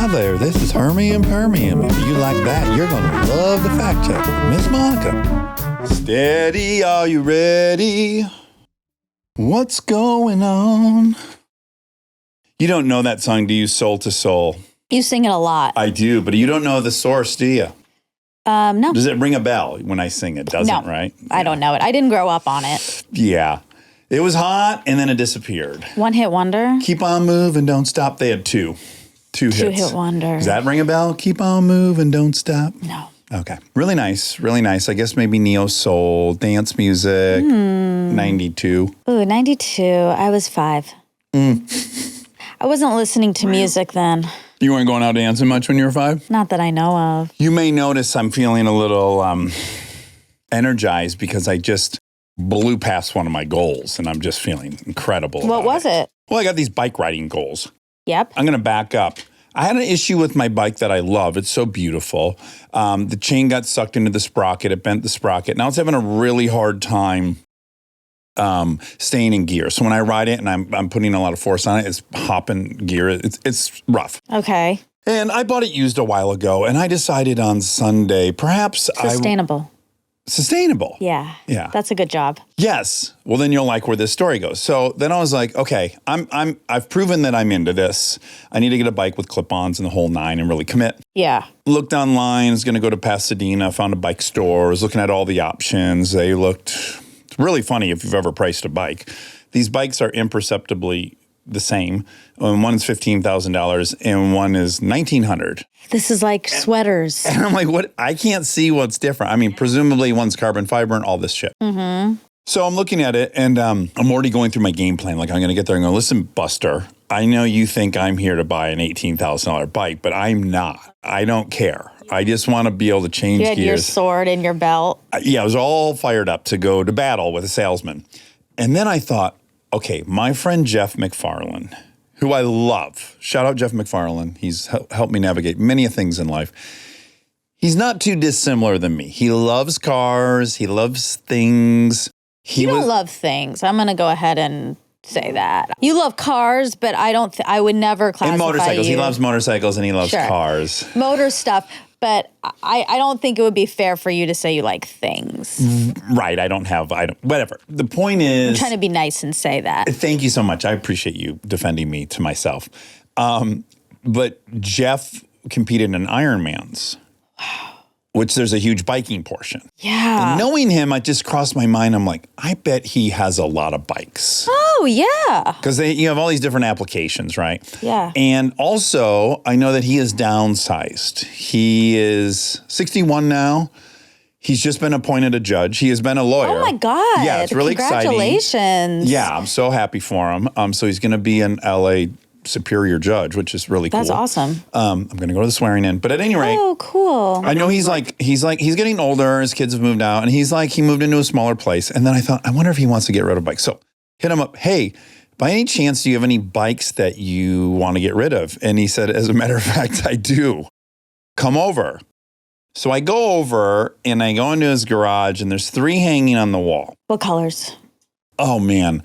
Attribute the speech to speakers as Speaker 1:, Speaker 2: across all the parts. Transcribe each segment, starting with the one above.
Speaker 1: Hi there, this is Hermie and Permium. If you like that, you're going to love the fact check with Miss Monica. Steady, are you ready? What's going on? You don't know that song, do you, Soul to Soul?
Speaker 2: You sing it a lot.
Speaker 1: I do, but you don't know the source, do you?
Speaker 2: No.
Speaker 1: Does it ring a bell when I sing it? Doesn't, right?
Speaker 2: I don't know it. I didn't grow up on it.
Speaker 1: Yeah. It was hot, and then it disappeared.
Speaker 2: One hit wonder?
Speaker 1: Keep on moving, don't stop. They had two hits.
Speaker 2: Two hit wonder.
Speaker 1: Does that ring a bell? Keep on moving, don't stop.
Speaker 2: No.
Speaker 1: Okay. Really nice. Really nice. I guess maybe neo soul, dance music, 92.
Speaker 2: Ooh, 92. I was 5. I wasn't listening to music then.
Speaker 1: You weren't going out dancing much when you were 5?
Speaker 2: Not that I know of.
Speaker 1: You may notice I'm feeling a little energized because I just blew past one of my goals, and I'm just feeling incredible.
Speaker 2: What was it?
Speaker 1: Well, I got these bike riding goals.
Speaker 2: Yep.
Speaker 1: I'm going to back up. I had an issue with my bike that I love. It's so beautiful. The chain got sucked into the sprocket. It bent the sprocket. Now it's having a really hard time staying in gear. So when I ride it and I'm putting a lot of force on it, it's hopping gear. It's rough.
Speaker 2: Okay.
Speaker 1: And I bought it used a while ago, and I decided on Sunday, perhaps Sustainable.
Speaker 2: Yeah.
Speaker 1: Yeah.
Speaker 2: That's a good job.
Speaker 1: Yes. Well, then you'll like where this story goes. So then I was like, okay, I've proven that I'm into this. I need to get a bike with clip-ons and the whole 9 and really commit.
Speaker 2: Yeah.
Speaker 1: Looked online, was going to go to Pasadena, found a bike store, was looking at all the options. They looked really funny if you've ever priced a bike. These bikes are imperceptibly the same. One is $15,000 and one is $1,900.
Speaker 2: This is like sweaters.
Speaker 1: And I'm like, what? I can't see what's different. I mean, presumably one's carbon fiber and all this shit.
Speaker 2: Mm-hmm.
Speaker 1: So I'm looking at it, and I'm already going through my game plan. Like, I'm going to get there and go, listen, Buster, I know you think I'm here to buy an $18,000 bike, but I'm not. I don't care. I just want to be able to change gears.
Speaker 2: You had your sword in your belt.
Speaker 1: Yeah, I was all fired up to go to battle with a salesman. And then I thought, okay, my friend Jeff McFarlane, who I love. Shout out Jeff McFarlane. He's helped me navigate many things in life. He's not too dissimilar than me. He loves cars. He loves things.
Speaker 2: You don't love things. I'm going to go ahead and say that. You love cars, but I would never classify
Speaker 1: and motorcycles.
Speaker 2: you.
Speaker 1: He loves motorcycles and he loves cars.
Speaker 2: Motor stuff. But I don't think it would be fair for you to say you like things.
Speaker 1: Right. Whatever. The point is,
Speaker 2: I'm trying to be nice and say that.
Speaker 1: Thank you so much. I appreciate you defending me to myself. But Jeff competed in Ironmans. Wow. Which there's a huge biking portion.
Speaker 2: Yeah.
Speaker 1: And knowing him, it just crossed my mind. I'm like, I bet he has a lot of bikes.
Speaker 2: Oh, yeah.
Speaker 1: Because you have all these different applications, right?
Speaker 2: Yeah.
Speaker 1: And also, I know that he is downsized. He is 61 now. He's just been appointed a judge. He has been a lawyer.
Speaker 2: Oh, my God.
Speaker 1: Yeah, it's really exciting.
Speaker 2: Congratulations.
Speaker 1: Yeah, I'm so happy for him. So he's going to be an LA superior judge, which is really cool.
Speaker 2: That's awesome.
Speaker 1: I'm going to go to the swearing in. But at any rate.
Speaker 2: Oh, cool.
Speaker 1: I know he's getting older. His kids have moved out. And he moved into a smaller place. And then I thought, I wonder if he wants to get rid of bikes. So hit him up. Hey, by any chance, do you have any bikes that you want to get rid of? And he said, as a matter of fact, I do. Come over. So I go over and I go into his garage and there's 3 hanging on the wall.
Speaker 2: What colors?
Speaker 1: Oh, man.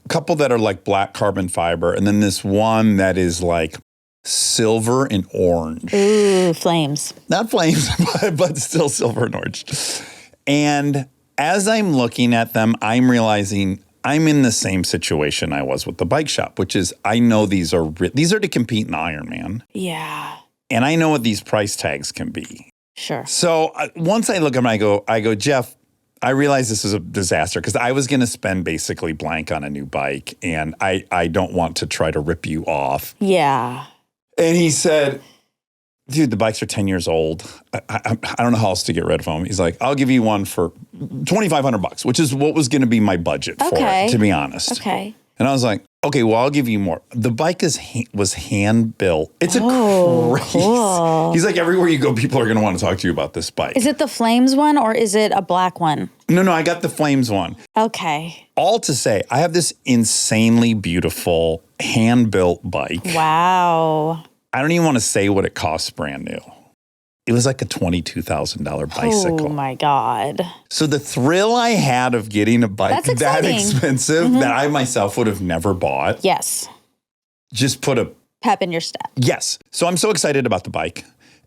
Speaker 1: Couple that are like black carbon fiber, and then this one that is like silver and orange.
Speaker 2: Ooh, flames.
Speaker 1: Not flames, but still silver and orange. And as I'm looking at them, I'm realizing I'm in the same situation I was with the bike shop, which is I know these are to compete in Ironman.
Speaker 2: Yeah.
Speaker 1: And I know what these price tags can be.
Speaker 2: Sure.
Speaker 1: So once I look at them, I go, Jeff, I realize this is a disaster because I was going to spend basically blank on a new bike, and I don't want to try to rip you off.
Speaker 2: Yeah.
Speaker 1: And he said, dude, the bikes are 10 years old. I don't know how else to get rid of them. He's like, I'll give you one for $2,500, which is what was going to be my budget for it, to be honest.
Speaker 2: Okay.
Speaker 1: And I was like, okay, well, I'll give you more. The bike was hand built. It's crazy.
Speaker 2: Cool.
Speaker 1: He's like, everywhere you go, people are going to want to talk to you about this bike.
Speaker 2: Is it the Flames one or is it a black one?
Speaker 1: No, I got the Flames one.
Speaker 2: Okay.
Speaker 1: All to say, I have this insanely beautiful hand-built bike.
Speaker 2: Wow.
Speaker 1: I don't even want to say what it costs brand new. It was like a $22,000 bicycle.
Speaker 2: Oh, my God.
Speaker 1: So the thrill I had of getting a bike that expensive that I myself would have never bought.
Speaker 2: Yes.
Speaker 1: Just put a
Speaker 2: pep in your step.
Speaker 1: Yes. So I'm so excited about the bike.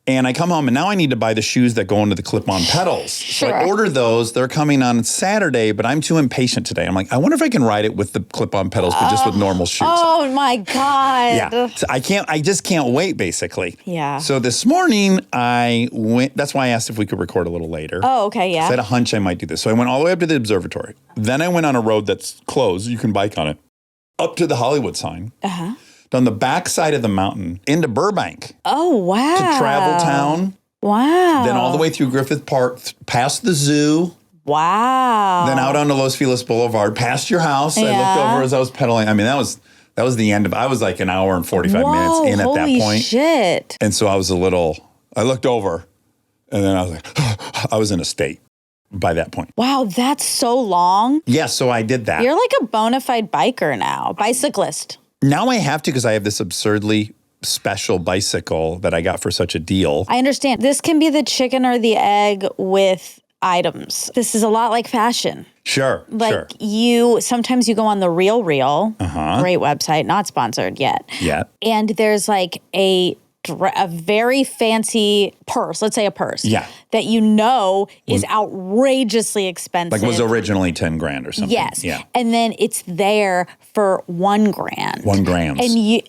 Speaker 1: And I come home and now I need to buy the shoes that go into the clip-on pedals.
Speaker 2: Sure.
Speaker 1: So I ordered those. They're coming on Saturday, but I'm too impatient today. I'm like, I wonder if I can ride it with the clip-on pedals, but just with normal shoes.
Speaker 2: Oh my God.
Speaker 1: Yeah. So I just can't wait, basically.
Speaker 2: Yeah.
Speaker 1: So this morning I went, that's why I asked if we could record a little later.
Speaker 2: Oh, okay, yeah.
Speaker 1: I had a hunch I might do this. So I went all the way up to the observatory. Then I went on a road that's closed. You can bike on it. Up to the Hollywood sign. Uh-huh. Down the back side of the mountain into Burbank.
Speaker 2: Oh, wow.
Speaker 1: To Travel Town.
Speaker 2: Wow.
Speaker 1: Then all the way through Griffith Park, past the zoo.
Speaker 2: Wow.
Speaker 1: Then out onto Los Feliz Boulevard, past your house.
Speaker 2: Yeah.
Speaker 1: I looked over as I was pedaling. I mean, that was the end of it. I was like an hour and 45 minutes in at that point.
Speaker 2: Holy shit.
Speaker 1: And so I looked over and then I was like, I was in a state by that point.
Speaker 2: Wow, that's so long.
Speaker 1: Yeah, so I did that.
Speaker 2: You're like a bona fide biker now, bicyclist.
Speaker 1: Now I have to because I have this absurdly special bicycle that I got for such a deal.
Speaker 2: I understand. This can be the chicken or the egg with items. This is a lot like fashion.
Speaker 1: Sure,
Speaker 2: Like
Speaker 1: sure.
Speaker 2: sometimes you go on the Real, great website, not sponsored yet.
Speaker 1: Yeah.
Speaker 2: And there's like a very fancy purse, let's say a purse, that you know is outrageously expensive.
Speaker 1: Like was originally 10 grand or something.
Speaker 2: Yes.
Speaker 1: Yeah.
Speaker 2: And then it's there for $1 grand.
Speaker 1: $1 grand.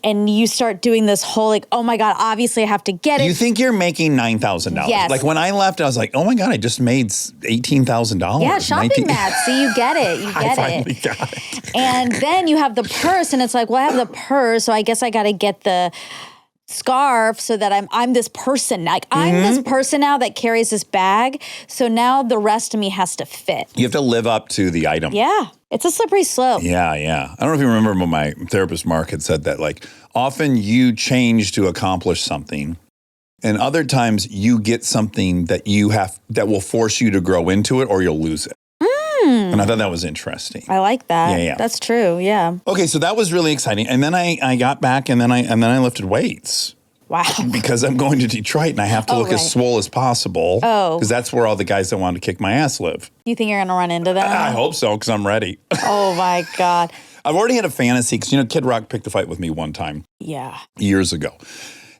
Speaker 2: And you start doing this whole like, oh my God, obviously I have to get it.
Speaker 1: You think you're making $9,000.
Speaker 2: Yes.
Speaker 1: Like when I left, I was like, oh my God, I just made $18,000.
Speaker 2: Yeah, shopping mats. See, you get it. You
Speaker 1: I
Speaker 2: get
Speaker 1: finally
Speaker 2: it.
Speaker 1: got it.
Speaker 2: And then you have the purse and it's like, well, I have the purse, so I guess I got to get the scarf so that I'm this person. Like I'm this person now that carries this bag. So now the rest of me has to fit.
Speaker 1: You have to live up to the item.
Speaker 2: Yeah. It's a slippery slope.
Speaker 1: Yeah, yeah. I don't know if you remember when my therapist Mark had said that, like, often you change to accomplish something, and other times you get something that will force you to grow into it or you'll lose it. And I thought that was interesting.
Speaker 2: I like that.
Speaker 1: Yeah, yeah.
Speaker 2: That's true. Yeah.
Speaker 1: Okay, so that was really exciting. And then I got back and then I lifted weights.
Speaker 2: Wow.
Speaker 1: Because I'm going to Detroit and I have to look as swole as possible.
Speaker 2: Oh.
Speaker 1: Because that's where all the guys that wanted to kick my ass live.
Speaker 2: You think you're going to run into them?
Speaker 1: I hope so, because I'm ready.
Speaker 2: Oh my God.
Speaker 1: I've already had a fantasy, because, Kid Rock picked a fight with me one time.
Speaker 2: Yeah.
Speaker 1: Years ago.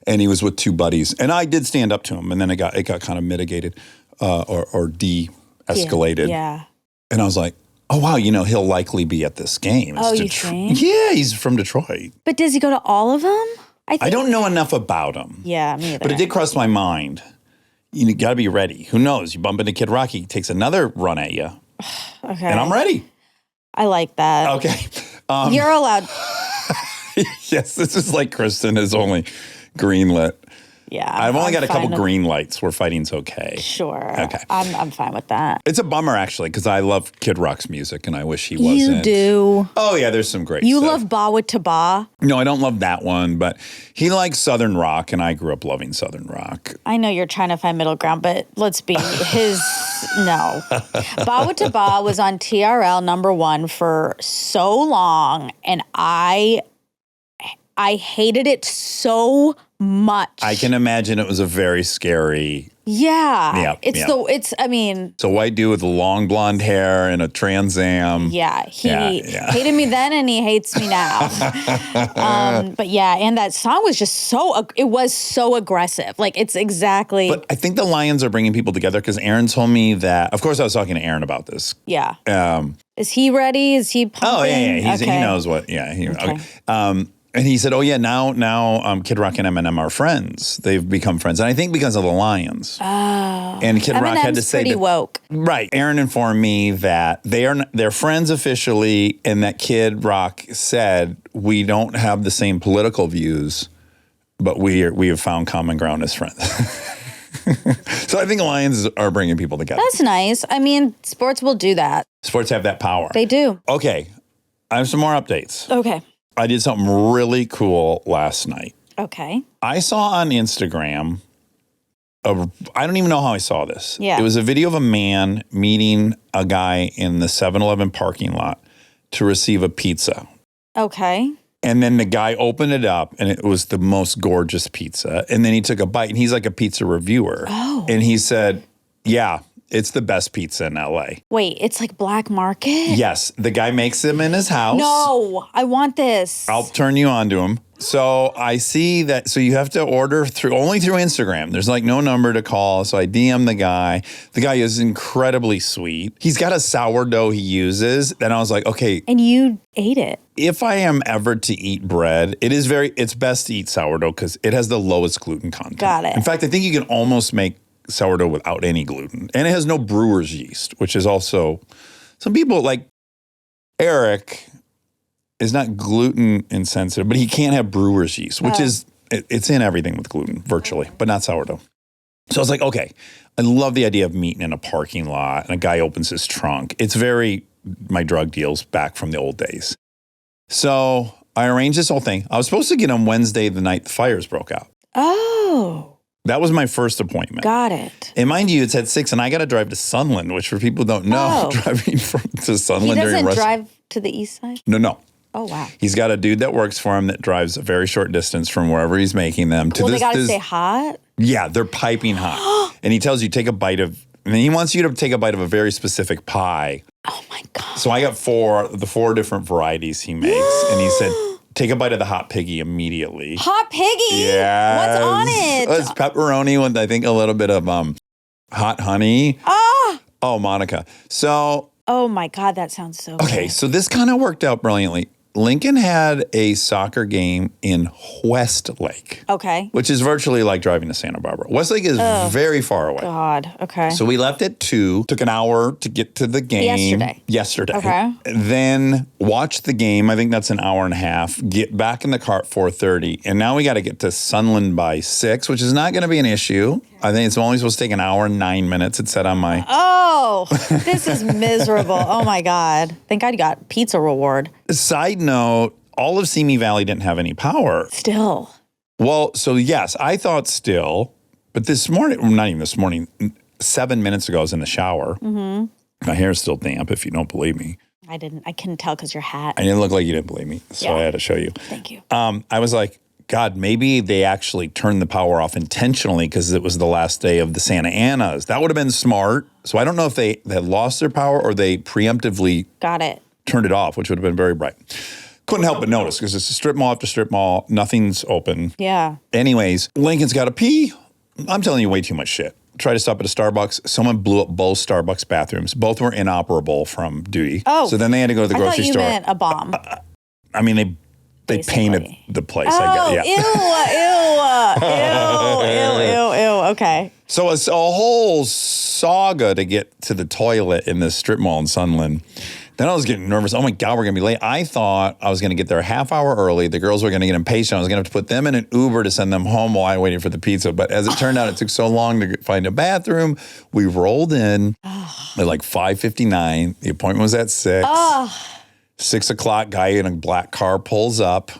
Speaker 1: And he was with two buddies. And I did stand up to him, and then it got kind of mitigated or de-escalated.
Speaker 2: Yeah.
Speaker 1: And I was like, oh, wow, he'll likely be at this game. It's
Speaker 2: you think?
Speaker 1: Yeah, he's from Detroit.
Speaker 2: But does he go to all of them?
Speaker 1: I don't know enough about him.
Speaker 2: Yeah, me either.
Speaker 1: But it did cross my mind. You got to be ready. Who knows? You bump into Kid Rock, he takes another run at you.
Speaker 2: Okay.
Speaker 1: And I'm ready.
Speaker 2: I like that.
Speaker 1: Okay.
Speaker 2: You're allowed.
Speaker 1: Yes, this is like Kristen is only greenlit.
Speaker 2: Yeah.
Speaker 1: I've only got a couple
Speaker 2: with-
Speaker 1: green lights where fighting's okay.
Speaker 2: Sure.
Speaker 1: Okay.
Speaker 2: I'm fine with that.
Speaker 1: It's a bummer, actually, because I love Kid Rock's music, and I wish he
Speaker 2: You
Speaker 1: wasn't.
Speaker 2: do.
Speaker 1: Oh, yeah, there's some great
Speaker 2: You
Speaker 1: stuff.
Speaker 2: love Bawitdabrawl.
Speaker 1: No, I don't love that one, but he likes Southern rock, and I grew up loving Southern rock.
Speaker 2: I know you're trying to find middle ground, but let's be no. Bawitdabrawl was on TRL #1 for so long, and I hated it so much.
Speaker 1: I can imagine it was a very scary.
Speaker 2: Yeah.
Speaker 1: Yeah, yeah. It's a white dude with long blonde hair and a Trans Am.
Speaker 2: Yeah, he
Speaker 1: Yeah.
Speaker 2: hated me then and he hates me now. But yeah, and that song was just it was so aggressive. Like it's exactly.
Speaker 1: But I think the Lions are bringing people together because Aaron told me that, of course I was talking to Aaron about this.
Speaker 2: Yeah. Is he ready? Is he pumping?
Speaker 1: Oh, yeah. He
Speaker 2: Okay.
Speaker 1: knows what, yeah. Okay. And he said, oh, yeah, now Kid Rock and Eminem are friends. They've become friends. And I think because of the Lions.
Speaker 2: Oh.
Speaker 1: And Kid Rock had to
Speaker 2: Eminem's
Speaker 1: say
Speaker 2: pretty
Speaker 1: that,
Speaker 2: woke.
Speaker 1: Right. Aaron informed me that they're friends officially, and that Kid Rock said, we don't have the same political views, but we have found common ground as friends. So I think Lions are bringing people together.
Speaker 2: That's nice. I mean, sports will do that.
Speaker 1: Sports have that power.
Speaker 2: They do.
Speaker 1: Okay. I have some more updates.
Speaker 2: Okay.
Speaker 1: I did something really cool last night.
Speaker 2: Okay.
Speaker 1: I saw on Instagram, I don't even know how I saw this.
Speaker 2: Yeah.
Speaker 1: It was a video of a man meeting a guy in the 7-Eleven parking lot to receive a pizza.
Speaker 2: Okay.
Speaker 1: And then the guy opened it up, and it was the most gorgeous pizza. And then he took a bite, and he's like a pizza reviewer.
Speaker 2: Oh.
Speaker 1: And he said, yeah, It's the best pizza in LA.
Speaker 2: Wait, it's like black market?
Speaker 1: Yes, the guy makes them in his house.
Speaker 2: No, I want this.
Speaker 1: I'll turn you on to him. So I see that. So you have to order only through Instagram. There's like no number to call. So I DM the guy. The guy is incredibly sweet. He's got a sourdough he uses. Then I was like, okay.
Speaker 2: And you ate it.
Speaker 1: If I am ever to eat bread, it's best to eat sourdough because it has the lowest gluten content.
Speaker 2: Got it.
Speaker 1: In fact, I think you can almost make sourdough without any gluten. And it has no brewer's yeast, which is also, some people like Eric is not gluten insensitive, but he can't have brewer's yeast, which is, it's in everything with gluten, virtually, but not sourdough. So I was like, okay, I love the idea of meeting in a parking lot and a guy opens his trunk. It's very my drug deals back from the old days. So I arranged this whole thing. I was supposed to get on Wednesday the night the fires broke out.
Speaker 2: Oh.
Speaker 1: That was my first appointment.
Speaker 2: Got it.
Speaker 1: And mind you, it's at 6 and I got to drive to Sunland, which for people who don't know, driving to Sunland.
Speaker 2: He doesn't drive to the east side?
Speaker 1: No.
Speaker 2: Oh, wow.
Speaker 1: He's got a dude that works for him that drives a very short distance from wherever he's making them.
Speaker 2: Well, they got to stay hot?
Speaker 1: Yeah, they're piping hot. And he tells you take a bite of, and he wants you to take a bite of a very specific pie.
Speaker 2: Oh, my God.
Speaker 1: So I got the four different varieties he makes. And he said, take a bite of the hot piggy immediately.
Speaker 2: Hot piggy?
Speaker 1: Yeah.
Speaker 2: What's on it?
Speaker 1: It's pepperoni with, I think, a little bit of hot honey. Oh, Monica. So.
Speaker 2: Oh, my God. That sounds so good.
Speaker 1: Okay, so this kind of worked out brilliantly. Lincoln had a soccer game in Westlake.
Speaker 2: Okay.
Speaker 1: Which is virtually like driving to Santa Barbara. Westlake is very far away.
Speaker 2: God, okay.
Speaker 1: So we left at 2, took an hour to get to the game. Yesterday.
Speaker 2: Okay.
Speaker 1: Then watch the game. I think that's an hour and a half. Get back in the car at 4:30. And now we got to get to Sunland by 6, which is not going to be an issue. I think it's only supposed to take an hour and 9 minutes. It said on my...
Speaker 2: Oh, this is miserable. Oh, my God. Thank God you got pizza reward.
Speaker 1: Side note, all of Simi Valley didn't have any power.
Speaker 2: Still.
Speaker 1: Well, so yes, I thought still, but this morning, well, not even this morning, 7 minutes ago, I was in the shower. Mm-hmm. My hair is still damp, if you don't believe me.
Speaker 2: I couldn't tell because your hat.
Speaker 1: I didn't look like you didn't believe me, so I had to show you.
Speaker 2: Thank you.
Speaker 1: I was like, God, maybe they actually turned the power off intentionally because it was the last day of the Santa Anas. That would have been smart. So I don't know if they had lost their power or they preemptively turned it off, which would have been very bright. Couldn't help but notice because it's a strip mall after strip mall. Nothing's open.
Speaker 2: Yeah.
Speaker 1: Anyways, Lincoln's got to pee. I'm telling you way too much shit. Tried to stop at a Starbucks. Someone blew up both Starbucks bathrooms. Both were inoperable from duty.
Speaker 2: Oh.
Speaker 1: So then they had to go to the grocery store.
Speaker 2: I thought you meant a bomb.
Speaker 1: I mean, they painted the place.
Speaker 2: Oh,
Speaker 1: I guess.
Speaker 2: Ew. Okay.
Speaker 1: So it's a whole saga to get to the toilet in this strip mall in Sunland. Then I was getting nervous. Oh my God, we're going to be late. I thought I was going to get there a half hour early. The girls were going to get impatient. I was going to have to put them in an Uber to send them home while I waited for the pizza. But as it turned out, it took so long to find a bathroom. We rolled in at like 5:59. The appointment was at 6. 6 o'clock, guy in a black car pulls up.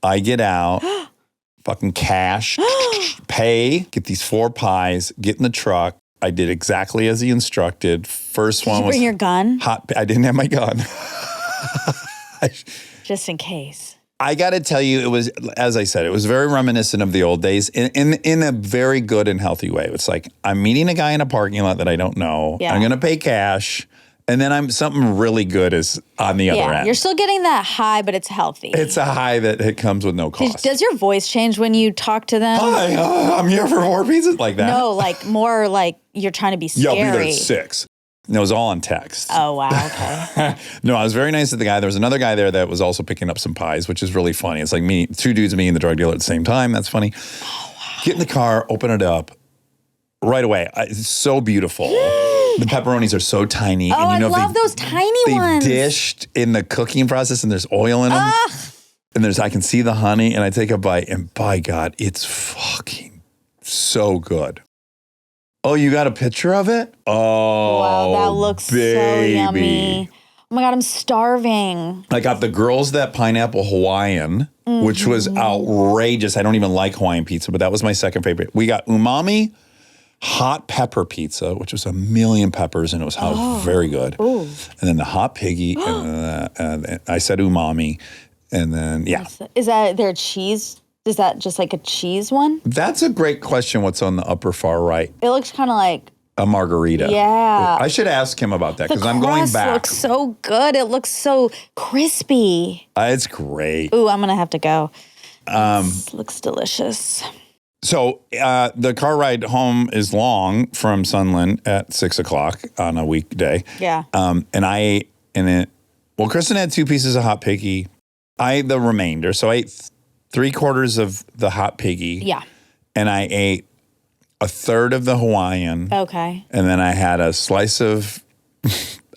Speaker 1: I get out, fucking cash, pay, get these 4 pies, get in the truck. I did exactly as he instructed. First one was...
Speaker 2: Did you bring your gun?
Speaker 1: I didn't have my gun.
Speaker 2: Just in case.
Speaker 1: I got to tell you, it was, as I said, it was very reminiscent of the old days in a very good and healthy way. It's like, I'm meeting a guy in a parking lot that I don't know. Yeah. I'm going to pay cash. And then something really good is on the other end.
Speaker 2: You're still getting that high, but it's healthy.
Speaker 1: It's a high that it comes with no cost.
Speaker 2: Does your voice change when you talk to them?
Speaker 1: Hi, I'm here for 4 pizzas, like that.
Speaker 2: No, like more like you're trying to be scary.
Speaker 1: Yeah, I'll be there at 6. And it was all on text.
Speaker 2: Oh, wow, okay.
Speaker 1: No, I was very nice to the guy. There was another guy there that was also picking up some pies, which is really funny. It's like 2 dudes meeting the drug dealer at the same time. That's funny. Oh, wow. Get in the car, open it up. Right away. It's so beautiful. The pepperonis are so tiny.
Speaker 2: Oh, and I love those tiny ones.
Speaker 1: They've dished in the cooking process, and there's oil in them. And I can see the honey, and I take a bite, and by God, it's fucking so good. Oh, you got a picture of it? Oh,
Speaker 2: wow, that looks
Speaker 1: baby.
Speaker 2: So yummy. Oh my God, I'm starving.
Speaker 1: I got the girls that pineapple Hawaiian, which was outrageous. I don't even like Hawaiian pizza, but that was my second favorite. We got umami hot pepper pizza, which was 1,000,000 peppers, and it was very good. Ooh. And then the hot piggy, and I said umami, and then,
Speaker 2: Is there cheese? Is that just like a cheese one?
Speaker 1: That's a great question, what's on the upper far right.
Speaker 2: It looks kind of like
Speaker 1: A margarita.
Speaker 2: Yeah.
Speaker 1: I should ask him about that because
Speaker 2: The
Speaker 1: I'm going
Speaker 2: crust
Speaker 1: back.
Speaker 2: looks so good. It looks so crispy.
Speaker 1: It's great.
Speaker 2: Ooh, I'm going to have to go. Looks delicious.
Speaker 1: So the car ride home is long from Sunland at 6 o'clock on a weekday.
Speaker 2: Yeah.
Speaker 1: And I ate in it. Well, Kristen had 2 pieces of hot piggy. I ate the remainder. So I ate 3/4 of the hot piggy.
Speaker 2: Yeah.
Speaker 1: And I ate a third of the Hawaiian.
Speaker 2: Okay.
Speaker 1: And then I had a slice of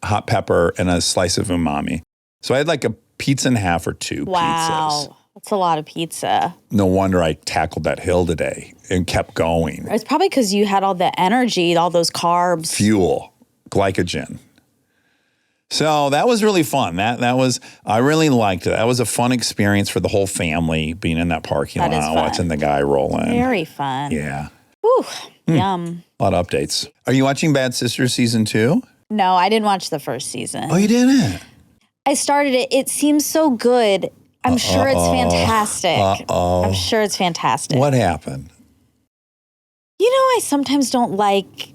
Speaker 1: hot pepper and a slice of umami. So I had like a pizza and a half or 2 pizzas.
Speaker 2: Wow. That's a lot of pizza.
Speaker 1: No wonder I tackled that hill today and kept going.
Speaker 2: It's probably because you had all the energy, all those carbs.
Speaker 1: Fuel, glycogen. So that was really fun. I really liked it. That was a fun experience for the whole family being in that parking
Speaker 2: That is
Speaker 1: lot,
Speaker 2: fun.
Speaker 1: watching the guy roll in.
Speaker 2: Very fun.
Speaker 1: Yeah.
Speaker 2: Whew. Yum.
Speaker 1: A lot of updates. Are you watching Bad Sisters season 2?
Speaker 2: No, I didn't watch the first season.
Speaker 1: Oh, you didn't?
Speaker 2: I started it. It seems so good. I'm sure it's fantastic. I'm sure it's fantastic.
Speaker 1: What happened?
Speaker 2: You know, I sometimes don't like.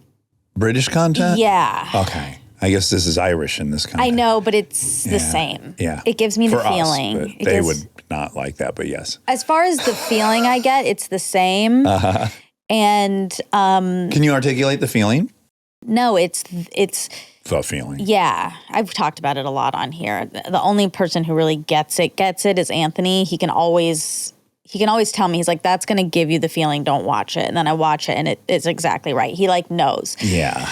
Speaker 1: British content?
Speaker 2: Yeah.
Speaker 1: Okay. I guess this is Irish in this content.
Speaker 2: I know, but it's the same.
Speaker 1: Yeah.
Speaker 2: It gives me
Speaker 1: For
Speaker 2: the feeling.
Speaker 1: us, but
Speaker 2: It
Speaker 1: they
Speaker 2: gives-
Speaker 1: would not like that, but yes.
Speaker 2: As far as the feeling I get, it's the same. And
Speaker 1: Can you articulate the feeling?
Speaker 2: no, it's
Speaker 1: The feeling.
Speaker 2: yeah. I've talked about it a lot on here. The only person who really gets it is Anthony. He can always tell me, he's like, that's going to give you the feeling, don't watch it. And then I watch it and it's exactly right. He like knows.
Speaker 1: Yeah.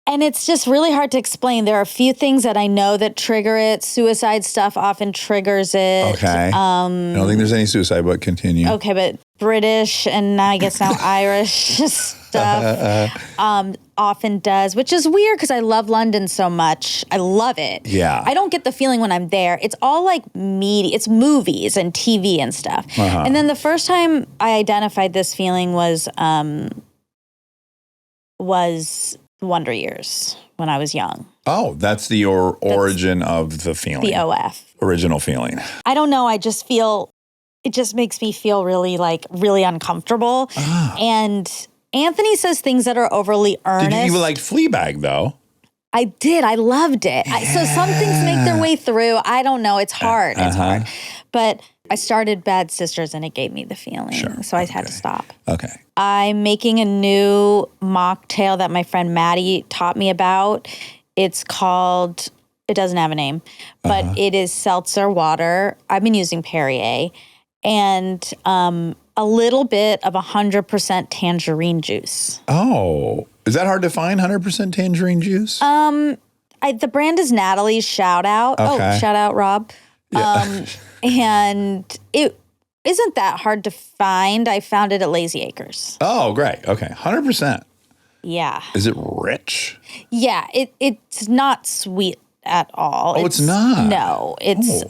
Speaker 2: And it's just really hard to explain. There are a few things that I know that trigger it. Suicide stuff often triggers it.
Speaker 1: Okay. I don't think there's any suicide, but continue.
Speaker 2: Okay, but British and I guess now Irish stuff often does, which is weird because I love London so much. I love it.
Speaker 1: Yeah.
Speaker 2: I don't get the feeling when I'm there. It's all like media. It's movies and TV and stuff. And then the first time I identified this feeling was Wonder Years when I was young.
Speaker 1: Oh, that's the origin of the feeling.
Speaker 2: The OF.
Speaker 1: Original feeling.
Speaker 2: I don't know. I just feel, it just makes me feel really uncomfortable. And Anthony says things that are overly earnest.
Speaker 1: You liked Fleabag, though.
Speaker 2: I did. I loved it. So some things make their way through. I don't know. It's hard. It's hard. But I started Bad Sisters and it gave me the feeling.
Speaker 1: Sure.
Speaker 2: So I had to stop.
Speaker 1: Okay.
Speaker 2: I'm making a new mocktail that my friend Maddy taught me about. It's called, it doesn't have a name, but it is seltzer water. I've been using Perrier and a little bit of 100% tangerine juice.
Speaker 1: Oh, is that hard to find, 100% tangerine juice?
Speaker 2: The brand is Natalie's, shout out.
Speaker 1: Okay.
Speaker 2: Oh, shout out, Rob.
Speaker 1: Yeah.
Speaker 2: And it isn't that hard to find. I found it at Lazy Acres.
Speaker 1: Oh, great. Okay. 100%.
Speaker 2: Yeah.
Speaker 1: Is it rich?
Speaker 2: Yeah. It's not sweet at all.
Speaker 1: Oh, it's not?
Speaker 2: No. It's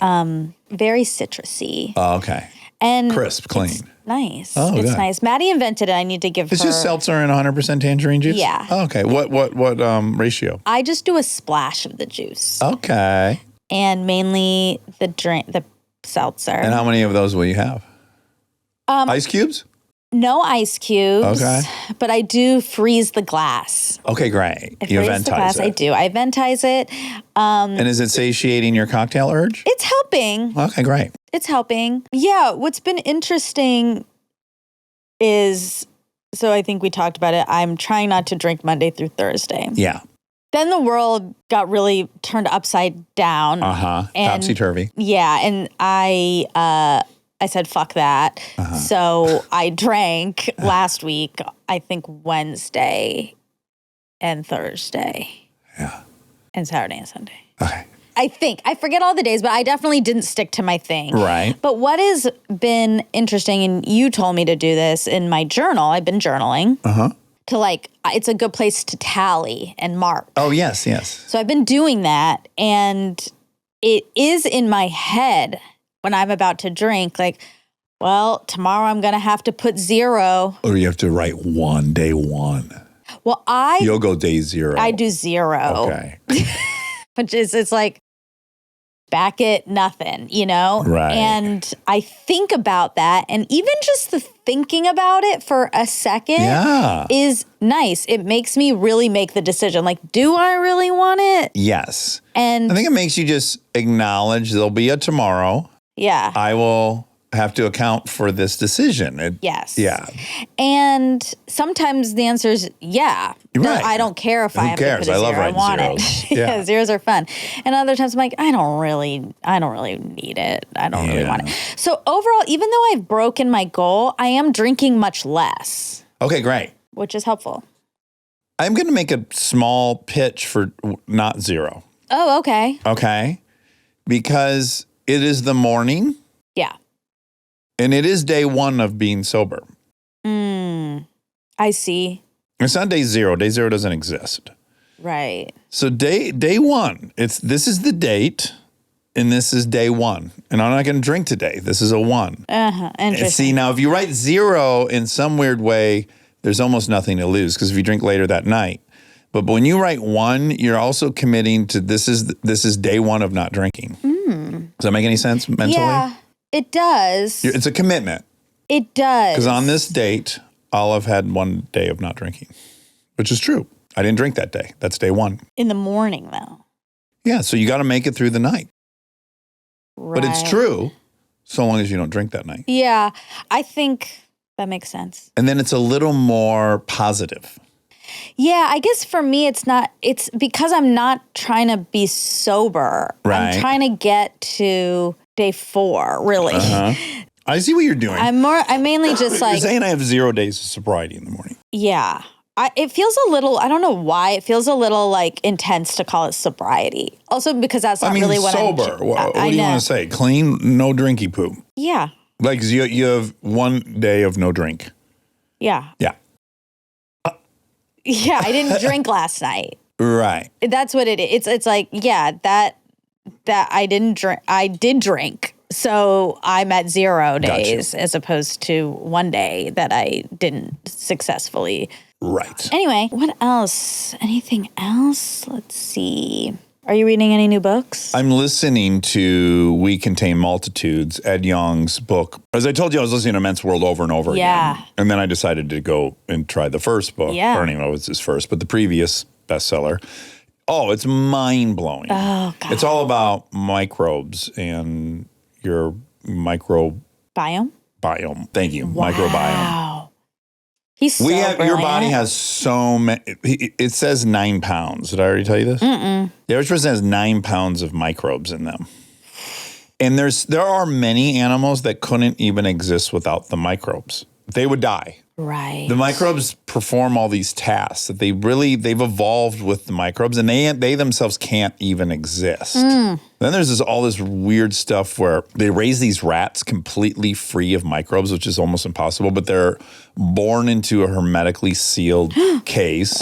Speaker 2: very citrusy.
Speaker 1: Oh, okay.
Speaker 2: And
Speaker 1: Crisp, clean.
Speaker 2: it's nice.
Speaker 1: Oh,
Speaker 2: it's
Speaker 1: good.
Speaker 2: nice. Maddie invented it. I need to give
Speaker 1: It's
Speaker 2: her.
Speaker 1: just seltzer and 100% tangerine juice?
Speaker 2: Yeah.
Speaker 1: Oh, okay. What ratio?
Speaker 2: I just do a splash of the juice.
Speaker 1: Okay.
Speaker 2: And mainly the seltzer.
Speaker 1: And how many of those will you have? Ice cubes?
Speaker 2: No ice cubes.
Speaker 1: Okay.
Speaker 2: But I do freeze the glass.
Speaker 1: Okay, great.
Speaker 2: I
Speaker 1: You
Speaker 2: freeze the glass.
Speaker 1: ventize
Speaker 2: I
Speaker 1: it.
Speaker 2: do. I ventize it.
Speaker 1: And is it satiating your cocktail urge?
Speaker 2: It's helping.
Speaker 1: Okay, great.
Speaker 2: It's helping. Yeah. What's been interesting is, so I think we talked about it. I'm trying not to drink Monday through Thursday.
Speaker 1: Yeah.
Speaker 2: Then the world got really turned upside down. And-
Speaker 1: Topsy-turvy.
Speaker 2: Yeah. And I said, fuck that. So I drank last week, I think Wednesday and Thursday.
Speaker 1: Yeah.
Speaker 2: And Saturday and Sunday.
Speaker 1: Okay.
Speaker 2: I think. I forget all the days, but I definitely didn't stick to my thing.
Speaker 1: Right.
Speaker 2: But what has been interesting, and you told me to do this in my journal, I've been journaling, to it's a good place to tally and mark.
Speaker 1: Oh, yes.
Speaker 2: So I've been doing that, and it is in my head when I'm about to drink, well, tomorrow I'm going to have to put 0.
Speaker 1: Or you have to write day 1.
Speaker 2: Well,
Speaker 1: You'll go day 0.
Speaker 2: I do 0.
Speaker 1: Okay.
Speaker 2: Which is, it's like, back it, nothing, you know?
Speaker 1: Right.
Speaker 2: And I think about that. And even just the thinking about it for a second is nice. It makes me really make the decision. Like, do I really want it?
Speaker 1: Yes.
Speaker 2: And
Speaker 1: I think it makes you just acknowledge there'll be a tomorrow.
Speaker 2: yeah.
Speaker 1: I will have to account for this decision.
Speaker 2: Yes.
Speaker 1: Yeah.
Speaker 2: And sometimes the answer is yeah.
Speaker 1: Right.
Speaker 2: I don't care if I have to put a
Speaker 1: I love
Speaker 2: zero. I
Speaker 1: writing
Speaker 2: want
Speaker 1: zeros.
Speaker 2: it.
Speaker 1: Yeah.
Speaker 2: Zeros are fun. And other times I'm like, I don't really need it. I don't really want it. So overall, even though I've broken my goal, I am drinking much less.
Speaker 1: Okay, great.
Speaker 2: Which is helpful.
Speaker 1: I'm going to make a small pitch for not zero.
Speaker 2: Oh, okay.
Speaker 1: Okay. Because it is the morning.
Speaker 2: Yeah.
Speaker 1: And it is day one of being sober.
Speaker 2: I see.
Speaker 1: It's not day zero. Day zero doesn't exist.
Speaker 2: Right.
Speaker 1: So day one, this is the date, and this is day one. And I'm not going to drink today. This is a 1.
Speaker 2: Interesting.
Speaker 1: And see, now if you write 0 in some weird way, there's almost nothing to lose because if you drink later that night. But when you write 1, you're also committing to this is day 1 of not drinking. Does that make any sense mentally?
Speaker 2: Yeah, it does.
Speaker 1: It's a commitment.
Speaker 2: It does.
Speaker 1: Because on this date, I'll have had 1 day of not drinking, which is true. I didn't drink that day. That's day 1.
Speaker 2: In the morning, though.
Speaker 1: Yeah, so you got to make it through the night.
Speaker 2: Right.
Speaker 1: But it's true so long as you don't drink that night.
Speaker 2: Yeah, I think that makes sense.
Speaker 1: And then it's a little more positive.
Speaker 2: Yeah, I guess for me, it's because I'm not trying to be sober.
Speaker 1: Right.
Speaker 2: I'm trying to get to day 4, really.
Speaker 1: I see what you're doing.
Speaker 2: I'm mainly just
Speaker 1: You're
Speaker 2: like,
Speaker 1: saying I have 0 days of sobriety in the morning.
Speaker 2: yeah. It feels a little, I don't know why, it feels a little like intense to call it sobriety. Also because that's not really what
Speaker 1: sober.
Speaker 2: I'm...
Speaker 1: What do you want to say? Clean, no drinky poo.
Speaker 2: Yeah.
Speaker 1: Like you have 1 day of no drink.
Speaker 2: Yeah.
Speaker 1: Yeah.
Speaker 2: Yeah, I didn't drink last night.
Speaker 1: Right.
Speaker 2: That's what it is. It's like, yeah, that I didn't drink. I did drink. So I'm at 0 days as opposed to 1 day that I didn't successfully.
Speaker 1: Right.
Speaker 2: Anyway, what else? Anything else? Let's see. Are you reading any new books?
Speaker 1: I'm listening to We Contain Multitudes, Ed Young's book. As I told you, I was listening to Men's World over and over again. And then I decided to go and try the first book.
Speaker 2: Yeah.
Speaker 1: I don't even know if it's his first, but the previous bestseller. Oh, it's mind-blowing.
Speaker 2: Oh, God.
Speaker 1: It's all about microbes and your microbiome.
Speaker 2: Biome?
Speaker 1: Thank you.
Speaker 2: Wow.
Speaker 1: Microbiome.
Speaker 2: He's so brilliant.
Speaker 1: Your body has so many. It says 9 pounds. Did I already tell you this? The average person has 9 pounds of microbes in them. And there are many animals that couldn't even exist without the microbes. They would die.
Speaker 2: Right.
Speaker 1: The microbes perform all these tasks that they've evolved with the microbes, and they themselves can't even exist. Then there's all this weird stuff where they raise these rats completely free of microbes, which is almost impossible, but they're born into a hermetically sealed case.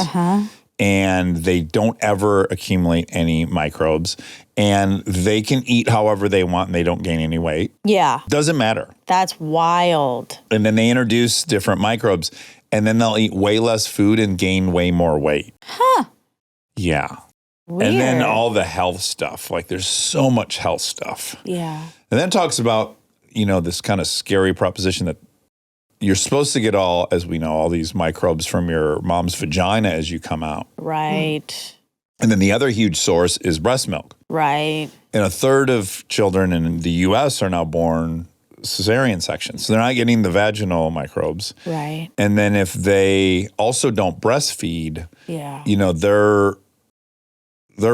Speaker 1: And they don't ever accumulate any microbes, and they can eat however they want and they don't gain any weight.
Speaker 2: Yeah.
Speaker 1: Doesn't matter.
Speaker 2: That's wild.
Speaker 1: And then they introduce different microbes, and then they'll eat way less food and gain way more weight. Yeah.
Speaker 2: Weird.
Speaker 1: And then all the health stuff. Like there's so much health stuff.
Speaker 2: Yeah.
Speaker 1: And then it talks about, this kind of scary proposition that you're supposed to get as we know, all these microbes from your mom's vagina as you come out.
Speaker 2: Right.
Speaker 1: And then the other huge source is breast milk.
Speaker 2: Right.
Speaker 1: And a third of children in the U.S. are now born cesarean section. So they're not getting the vaginal microbes.
Speaker 2: Right.
Speaker 1: And then if they also don't breastfeed, they're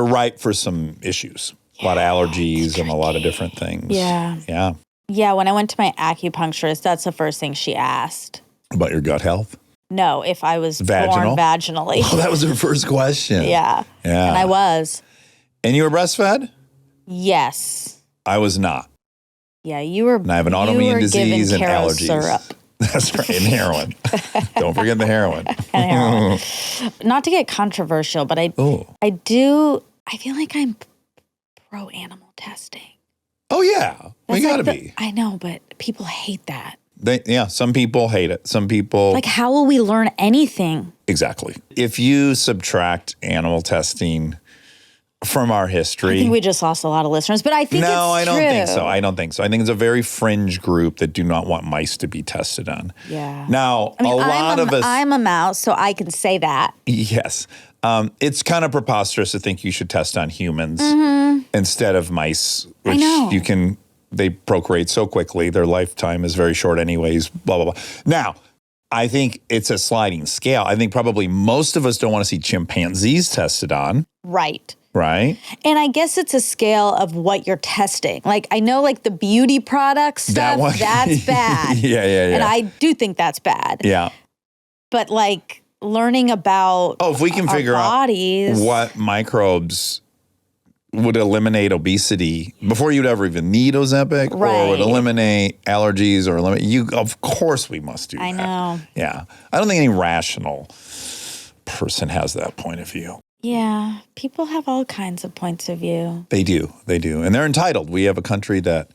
Speaker 1: ripe for some issues. A lot of allergies and a lot of different things.
Speaker 2: Yeah.
Speaker 1: Yeah.
Speaker 2: Yeah, when I went to my acupuncturist, that's the first thing she asked.
Speaker 1: About your gut health?
Speaker 2: No, if I was
Speaker 1: Vaginal?
Speaker 2: born vaginally.
Speaker 1: Oh, that was her first question.
Speaker 2: Yeah.
Speaker 1: Yeah.
Speaker 2: And I was.
Speaker 1: And you were breastfed?
Speaker 2: Yes.
Speaker 1: I was not.
Speaker 2: Yeah, you were.
Speaker 1: And I have an autoimmune disease and allergies.
Speaker 2: Syrup.
Speaker 1: That's right, and heroin. Don't forget the heroin.
Speaker 2: Not to get controversial, but I feel like I'm pro animal testing.
Speaker 1: Oh, yeah. We got to be.
Speaker 2: I know, but people hate that.
Speaker 1: Some people hate it. Some people...
Speaker 2: Like, how will we learn anything?
Speaker 1: Exactly. If you subtract animal testing from our
Speaker 2: I
Speaker 1: history.
Speaker 2: think we just lost a lot of listeners, but I think
Speaker 1: No,
Speaker 2: it's
Speaker 1: I don't
Speaker 2: true.
Speaker 1: think so. I don't think so. I think it's a very fringe group that do not want mice to be tested on.
Speaker 2: Yeah.
Speaker 1: Now, a lot of us.
Speaker 2: I'm a mouse, so I can say that.
Speaker 1: Yes. It's kind of preposterous to think you should test on humans instead of mice, which
Speaker 2: know.
Speaker 1: they procreate so quickly. Their lifetime is very short anyways, blah, blah, blah. Now, I think it's a sliding scale. I think probably most of us don't want to see chimpanzees tested on.
Speaker 2: Right.
Speaker 1: Right.
Speaker 2: And I guess it's a scale of what you're testing. Like, I know, like, the beauty product stuff, that's bad.
Speaker 1: Yeah.
Speaker 2: And I do think that's bad.
Speaker 1: Yeah.
Speaker 2: But, like, learning about
Speaker 1: if we can
Speaker 2: our
Speaker 1: figure
Speaker 2: bodies,
Speaker 1: out what microbes would eliminate obesity before you'd ever even need Ozempic, or would eliminate allergies, or of course we must do that.
Speaker 2: I know.
Speaker 1: Yeah. I don't think any rational person has that point of view.
Speaker 2: Yeah. People have all kinds of points of view.
Speaker 1: They do. And they're entitled. We have a country that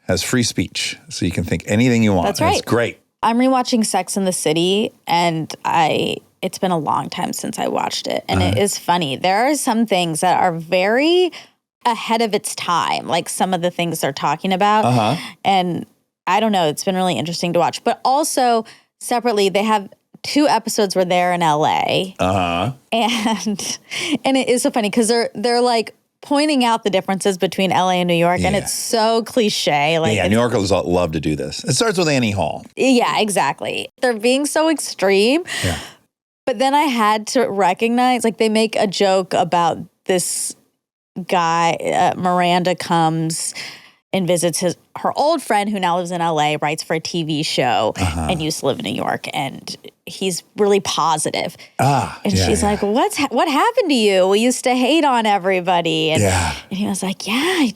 Speaker 1: has free speech, so you can think anything you want.
Speaker 2: That's right.
Speaker 1: It's great.
Speaker 2: I'm rewatching Sex and the City, and it's been a long time since I watched it, and it is funny. There are some things that are very ahead of its time, like some of the things they're talking about. And I don't know, it's been really interesting to watch. But also, separately, they have 2 episodes where they're in LA. And it is so funny because they're like pointing out the differences between LA and New York, and it's so cliche. Like,
Speaker 1: New Yorkers love to do this. It starts with Annie Hall.
Speaker 2: Yeah, exactly. They're being so extreme.
Speaker 1: Yeah.
Speaker 2: But then I had to recognize, like, they make a joke about this guy, Miranda comes and visits her old friend who now lives in LA, writes for a TV show, and used to live in New York, and he's really positive. And she's like, what happened to you? We used to hate on everybody. And he was like, I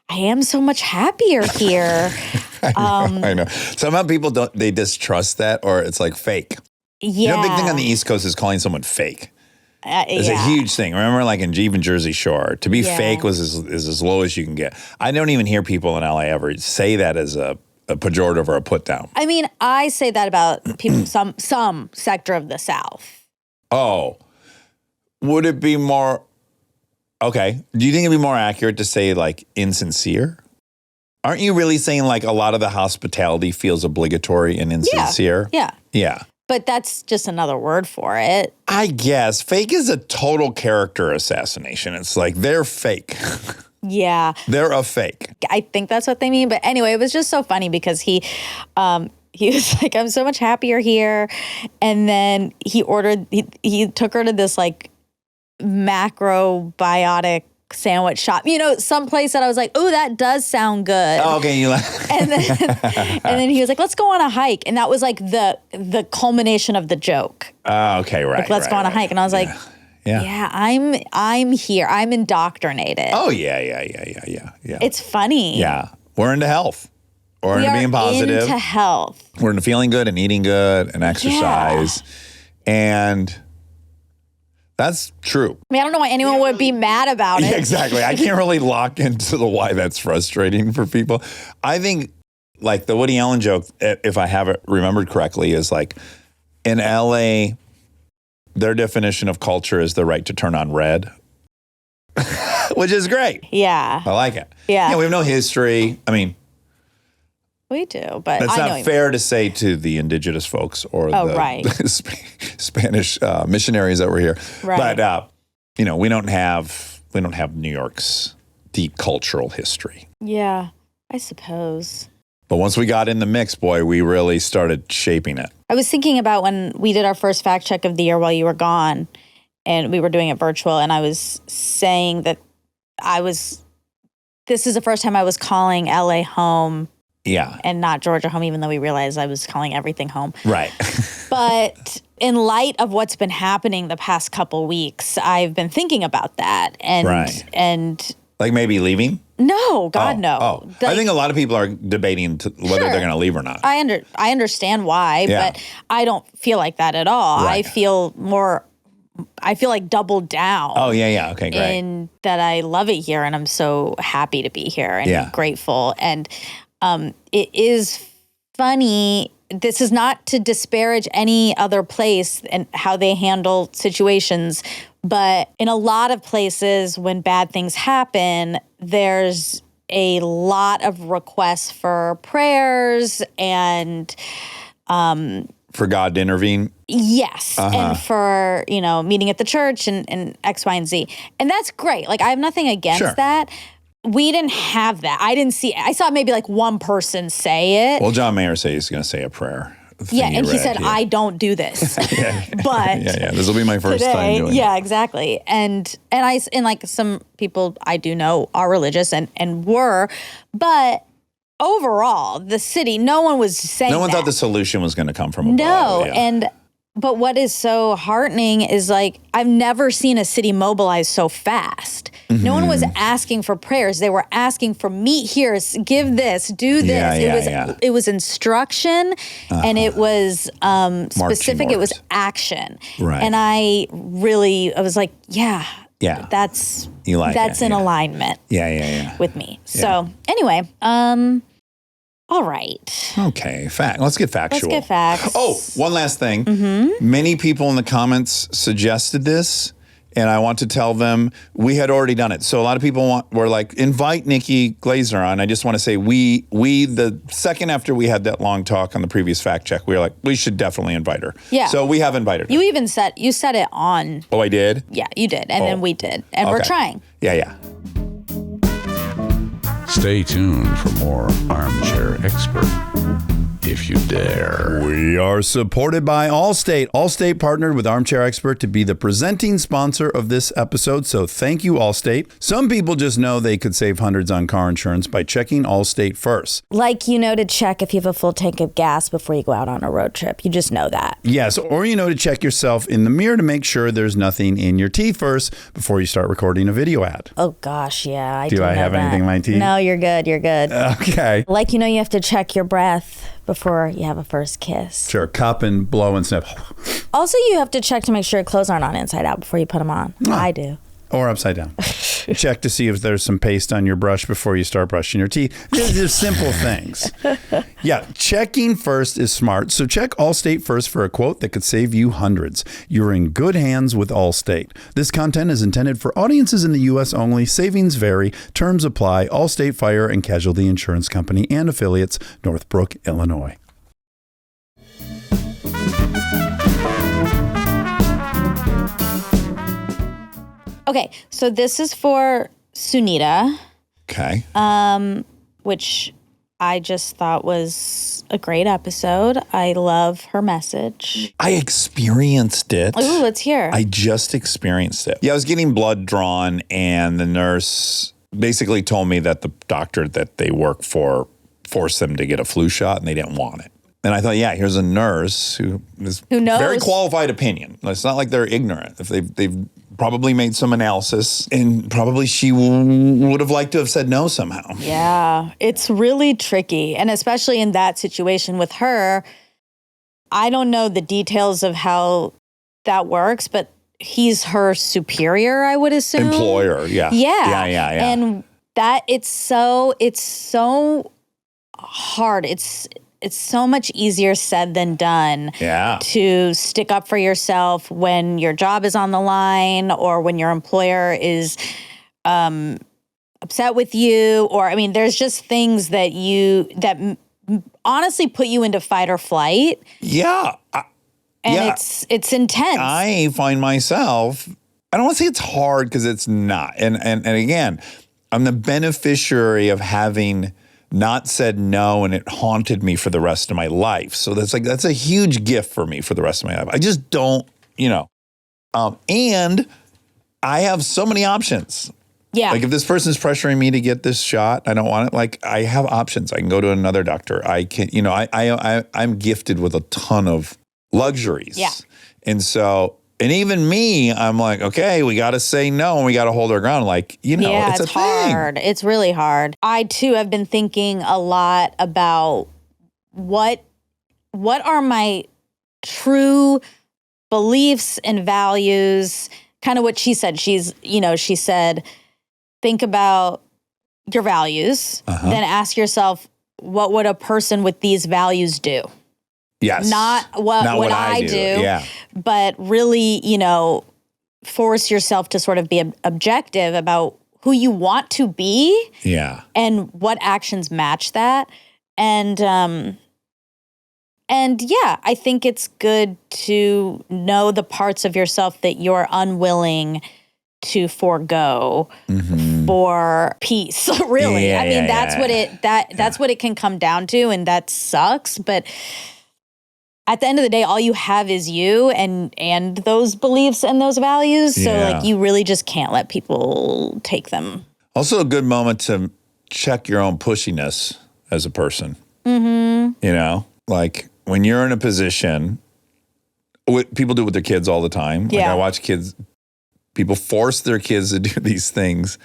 Speaker 2: am so much happier here.
Speaker 1: I know. Somehow people they distrust that, or it's like fake. You know, a big thing on the East Coast is calling someone fake. It's a huge thing. Remember, like in even Jersey Shore, to be fake is as low as you can get. I don't even hear people in LA ever say that as a pejorative or a put down.
Speaker 2: I mean, I say that about people, some sector of the South.
Speaker 1: Oh, would it be more, okay. Do you think it'd be more accurate to say like insincere? Aren't you really saying like a lot of the hospitality feels obligatory and insincere? Yeah.
Speaker 2: But that's just another word for it.
Speaker 1: I guess. Fake is a total character assassination. It's like they're fake.
Speaker 2: Yeah.
Speaker 1: They're a fake.
Speaker 2: I think that's what they mean. But anyway, it was just so funny because he was like, I'm so much happier here. And then he took her to this like macrobiotic sandwich shop, someplace that I was like, oh, that does sound good.
Speaker 1: Oh, okay, you like.
Speaker 2: and then he was like, let's go on a hike, and that was like the culmination of the joke.
Speaker 1: Oh, okay, right.
Speaker 2: Like, let's go on a hike, and I was like, yeah, I'm here, I'm indoctrinated.
Speaker 1: Oh yeah.
Speaker 2: It's funny.
Speaker 1: Yeah, we're into health. We're into being positive.
Speaker 2: Into health.
Speaker 1: We're into feeling good and eating good and exercise, and. That's true.
Speaker 2: I mean, I don't know why anyone would be mad about it.
Speaker 1: Yeah, exactly. I can't really lock into the why that's frustrating for people. I think like the Woody Allen joke, if I have it remembered correctly, is like in LA, their definition of culture is the right to turn on red, which is great.
Speaker 2: Yeah.
Speaker 1: I like it.
Speaker 2: Yeah.
Speaker 1: We have no history. I mean,
Speaker 2: we do, but
Speaker 1: that's not fair to say to the indigenous folks or the Spanish missionaries that were here.
Speaker 2: Right.
Speaker 1: But we don't have New York's deep cultural history.
Speaker 2: Yeah, I suppose.
Speaker 1: But once we got in the mix, boy, we really started shaping it.
Speaker 2: I was thinking about when we did our first fact check of the year while you were gone, and we were doing it virtual, and I was saying that this is the first time I was calling LA home.
Speaker 1: Yeah.
Speaker 2: And not Georgia home, even though we realized I was calling everything home.
Speaker 1: Right.
Speaker 2: But in light of what's been happening the past couple weeks, I've been thinking about that. And
Speaker 1: like maybe leaving?
Speaker 2: No, God, no.
Speaker 1: Oh. I think a lot of people are debating whether they're going to leave or not.
Speaker 2: I understand why, but I don't feel like that at all.
Speaker 1: Right.
Speaker 2: I feel like doubled down.
Speaker 1: Oh, yeah. Okay, great.
Speaker 2: And that I love it here, and I'm so happy to be here and grateful. And it is funny this is not to disparage any other place and how they handle situations, but in a lot of places when bad things happen, there's a lot of requests for prayers and
Speaker 1: for God to intervene.
Speaker 2: Yes. And for, meeting at the church and X, Y, and Z. And that's great. Like, I have nothing against that. We didn't have that. I saw maybe like one person say it.
Speaker 1: Well, John Mayer said he's going to say a prayer.
Speaker 2: Yeah, and he said, I don't do this. But
Speaker 1: this will be my first time doing it.
Speaker 2: Yeah, exactly. And like some people I do know are religious and were, but overall, the city, no one was saying
Speaker 1: No one
Speaker 2: that.
Speaker 1: thought the solution was going to come from above.
Speaker 2: No, but what is so heartening is like, I've never seen a city mobilize so fast.
Speaker 1: Mm-hmm.
Speaker 2: No one was asking for prayers. They were asking for meet here, give this, do this. It was instruction and it was specific. It was action.
Speaker 1: Right.
Speaker 2: And I was like, that's in alignment with me. So anyway, all right.
Speaker 1: Okay, let's get factual.
Speaker 2: Let's get facts.
Speaker 1: Oh, one last thing. Mm-hmm. Many people in the comments suggested this, and I want to tell them we had already done it. So a lot of people were like, invite Nikki Glazer on. I just want to say we the second after we had that long talk on the previous fact check, we were like, we should definitely invite her. Yeah. So we have invited her.
Speaker 2: You said it on.
Speaker 1: Oh, I did?
Speaker 2: Yeah, you did. And then we did. And we're trying.
Speaker 1: Yeah.
Speaker 3: Stay tuned for more Armchair Expert, if you dare.
Speaker 1: We are supported by Allstate. Allstate partnered with Armchair Expert to be the presenting sponsor of this episode, so thank you, Allstate. Some people just know they could save hundreds on car insurance by checking Allstate first.
Speaker 4: Like, to check if you have a full tank of gas before you go out on a road trip. You just know that.
Speaker 1: Yes, or to check yourself in the mirror to make sure there's nothing in your teeth first before you start recording a video ad.
Speaker 4: Oh, gosh, yeah.
Speaker 1: Do I have anything in my teeth?
Speaker 4: No, you're good.
Speaker 1: Okay.
Speaker 4: Like, you have to check your breath before you have a first kiss.
Speaker 1: Sure, cup and blow and sniff.
Speaker 4: Also, you have to check to make sure your clothes aren't on inside out before you put them on. Oh. I do.
Speaker 1: Or upside down. Check to see if there's some paste on your brush before you start brushing your teeth. There's simple things. Yeah, checking first is smart. So check Allstate first for a quote that could save you hundreds. You're in good hands with Allstate. This content is intended for audiences in the U.S. only. Savings vary. Terms apply. Allstate Fire and Casualty Insurance Company and affiliates, Northbrook, Illinois.
Speaker 2: Okay, so this is for Sunita.
Speaker 1: Okay.
Speaker 2: Which I just thought was a great episode. I love her message.
Speaker 1: I experienced it.
Speaker 2: Ooh, let's hear.
Speaker 1: I just experienced it. Yeah, I was getting blood drawn, and the nurse basically told me that the doctor that they work for forced them to get a flu shot, and they didn't want it. And I thought, here's a nurse who knows. Very qualified opinion. It's not like they're ignorant. If they've probably made some analysis, and probably she would have liked to have said no somehow.
Speaker 2: Yeah, it's really tricky. And especially in that situation with her, I don't know the details of how that works, but he's her superior, I would assume.
Speaker 1: Employer, yeah.
Speaker 2: Yeah.
Speaker 1: Yeah.
Speaker 2: And that it's so hard. It's so much easier said than done to stick up for yourself when your job is on the line or when your employer is upset with you. Or, there's just things that honestly put you into fight or flight.
Speaker 1: Yeah.
Speaker 2: It's intense.
Speaker 1: I find myself, I don't want to say it's hard because it's not. And again, I'm the beneficiary of having not said no, and it haunted me for the rest of my life. So that's a huge gift for me for the rest of my life. I just don't, and I have so many options.
Speaker 2: Yeah.
Speaker 1: Like if this person's pressuring me to get this shot, I don't want it. Like I have options. I can go to another doctor. I can, I'm gifted with a ton of luxuries.
Speaker 2: Yeah.
Speaker 1: And so, and even me, I'm like, okay, we got to say no and we got to hold our ground. Like, it's
Speaker 2: hard. It's really hard. I too have been thinking a lot about what are my true beliefs and values, kind of what she said. She said, think about your values, then ask yourself, what would a person with these values do?
Speaker 1: Yes.
Speaker 2: Not what I do.
Speaker 1: Yeah.
Speaker 2: But really, force yourself to sort of be objective about who you want to be.
Speaker 1: Yeah.
Speaker 2: And what actions match that. And yeah, I think it's good to know the parts of yourself that you're unwilling to forego for peace, really.
Speaker 1: Yeah,
Speaker 2: I mean,
Speaker 1: yeah,
Speaker 2: that's what it can come down to, and that sucks. But at the end of the day, all you have is you and those beliefs and those values. So like you really just can't let people take them.
Speaker 1: Also a good moment to check your own pushiness as a person. Like when you're in a position, people do it with their kids all the time. Like I watch people force their kids to do these things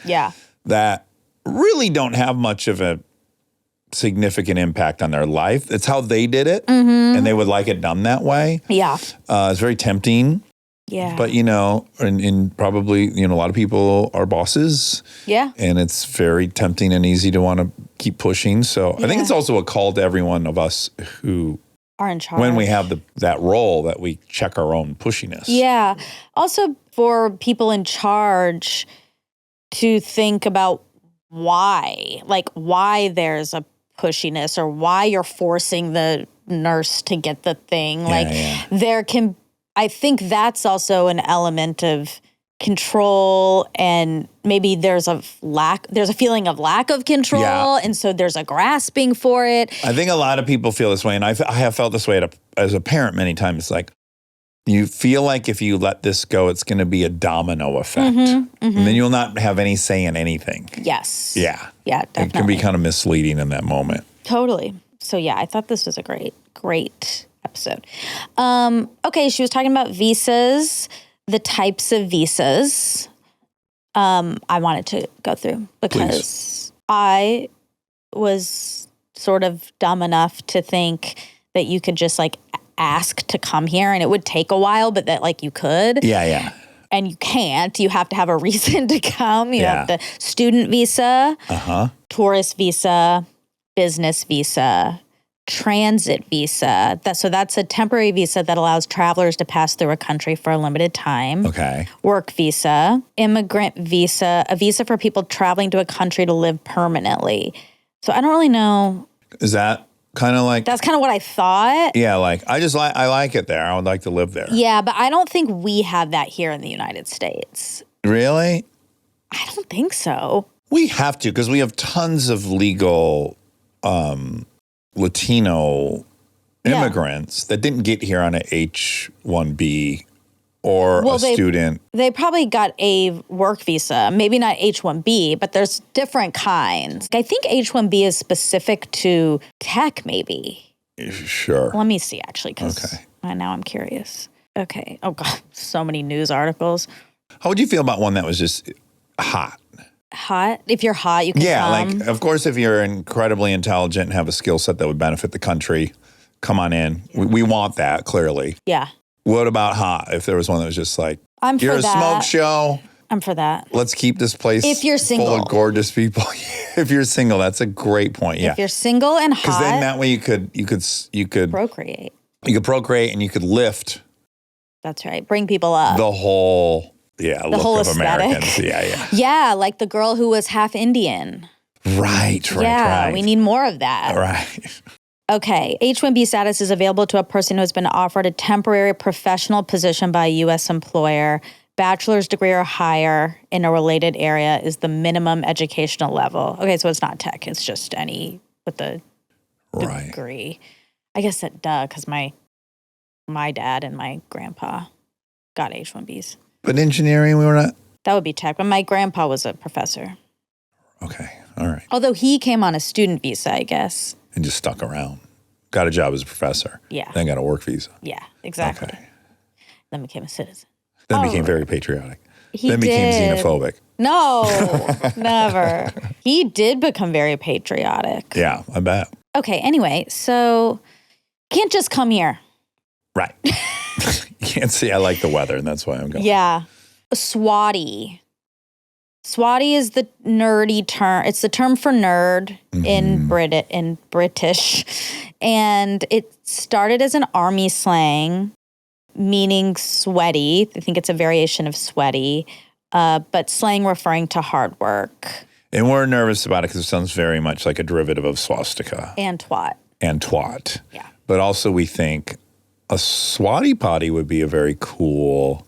Speaker 1: that really don't have much of a significant impact on their life. It's how they did it, and they would like it done that way.
Speaker 2: Yeah.
Speaker 1: It's very tempting.
Speaker 2: Yeah.
Speaker 1: But, and probably, a lot of people are bosses.
Speaker 2: Yeah.
Speaker 1: And it's very tempting and easy to want to keep pushing. So I think it's also a call to every one of us who
Speaker 2: are in charge.
Speaker 1: When we have that role, that we check our own pushiness.
Speaker 2: Yeah. Also for people in charge to think about why there's a pushiness or why you're forcing the nurse to get the thing. I think that's also an element of control, and maybe there's a feeling of lack of control, and so there's a grasping for it.
Speaker 1: I think a lot of people feel this way, and I have felt this way as a parent many times. Like, you feel like if you let this go, it's going to be a domino effect, and then you'll not have any say in anything.
Speaker 2: Yes.
Speaker 1: Yeah.
Speaker 2: Yeah, definitely.
Speaker 1: It can be kind of misleading in that moment.
Speaker 2: Totally. So yeah, I thought this was a great episode. Okay, she was talking about visas, the types of visas. I wanted to go through because I was sort of dumb enough to think that you could just like ask to come here and it would take a while, but that like you could.
Speaker 1: Yeah.
Speaker 2: And you can't. You have to have a reason to come. You have the student visa, tourist visa, business visa, transit visa. So that's a temporary visa that allows travelers to pass through a country for a limited time.
Speaker 1: Okay.
Speaker 2: Work visa, immigrant visa, a visa for people traveling to a country to live permanently. So I don't really know.
Speaker 1: Is that kind of like...
Speaker 2: That's kind of what I thought.
Speaker 1: Yeah, like I like it there. I would like to live there.
Speaker 2: Yeah, but I don't think we have that here in the United States.
Speaker 1: Really?
Speaker 2: I don't think so.
Speaker 1: We have to, because we have tons of legal Latino immigrants that didn't get here on an H-1B or a student. They
Speaker 2: probably got a work visa, maybe not H-1B, but there's different kinds. I think H-1B is specific to tech, maybe.
Speaker 1: Sure.
Speaker 2: Let me see, actually, because now I'm curious. Okay. Oh, God, so many news articles.
Speaker 1: How would you feel about one that was just hot?
Speaker 2: Hot? If you're hot, you can come.
Speaker 1: Like, of course, if you're incredibly intelligent and have a skill set that would benefit the country, come on in. We want that, clearly.
Speaker 2: Yeah.
Speaker 1: What about hot? If there was one that was just like,
Speaker 2: I'm
Speaker 1: you're
Speaker 2: for
Speaker 1: a
Speaker 2: that.
Speaker 1: smoke show.
Speaker 2: I'm for that.
Speaker 1: Let's keep this place
Speaker 2: if you're single.
Speaker 1: full of gorgeous people. If you're single, that's a great point. Yeah.
Speaker 2: If you're single and hot.
Speaker 1: Because then that way you could
Speaker 2: procreate.
Speaker 1: You could procreate and you could lift.
Speaker 2: That's right. Bring people up.
Speaker 1: The whole look
Speaker 2: whole
Speaker 1: of
Speaker 2: aesthetic.
Speaker 1: Americans. Yeah.
Speaker 2: Yeah, like the girl who was half Indian.
Speaker 1: Right.
Speaker 2: Yeah, we need more of that.
Speaker 1: Right.
Speaker 2: Okay, H-1B status is available to a person who has been offered a temporary professional position by a U.S. employer. Bachelor's degree or higher in a related area is the minimum educational level. Okay, so it's not tech. It's just any with a degree. I guess that, because my dad and my grandpa got H-1Bs.
Speaker 1: But engineering, we were not?
Speaker 2: That would be tech, but my grandpa was a professor.
Speaker 1: Okay, all right.
Speaker 2: Although he came on a student visa, I guess.
Speaker 1: And just stuck around. Got a job as a professor.
Speaker 2: Yeah.
Speaker 1: Then got a work visa.
Speaker 2: Yeah, exactly.
Speaker 1: Okay.
Speaker 2: Then became a citizen.
Speaker 1: Then became very patriotic.
Speaker 2: Became
Speaker 1: xenophobic.
Speaker 2: No, never. He did become very patriotic.
Speaker 1: Yeah, I bet.
Speaker 2: Okay, anyway, so can't just come here.
Speaker 1: Right. You can't see I like the weather, and that's why I'm going.
Speaker 2: Yeah. Swati. Swati is the nerdy term. It's the term for nerd in British. And it started as an army slang, meaning sweaty. I think it's a variation of sweaty, but slang referring to hard work.
Speaker 1: And we're nervous about it because it sounds very much like a derivative of swastika.
Speaker 2: And twat.
Speaker 1: And twat.
Speaker 2: Yeah.
Speaker 1: But also we think a swati potty would be a very cool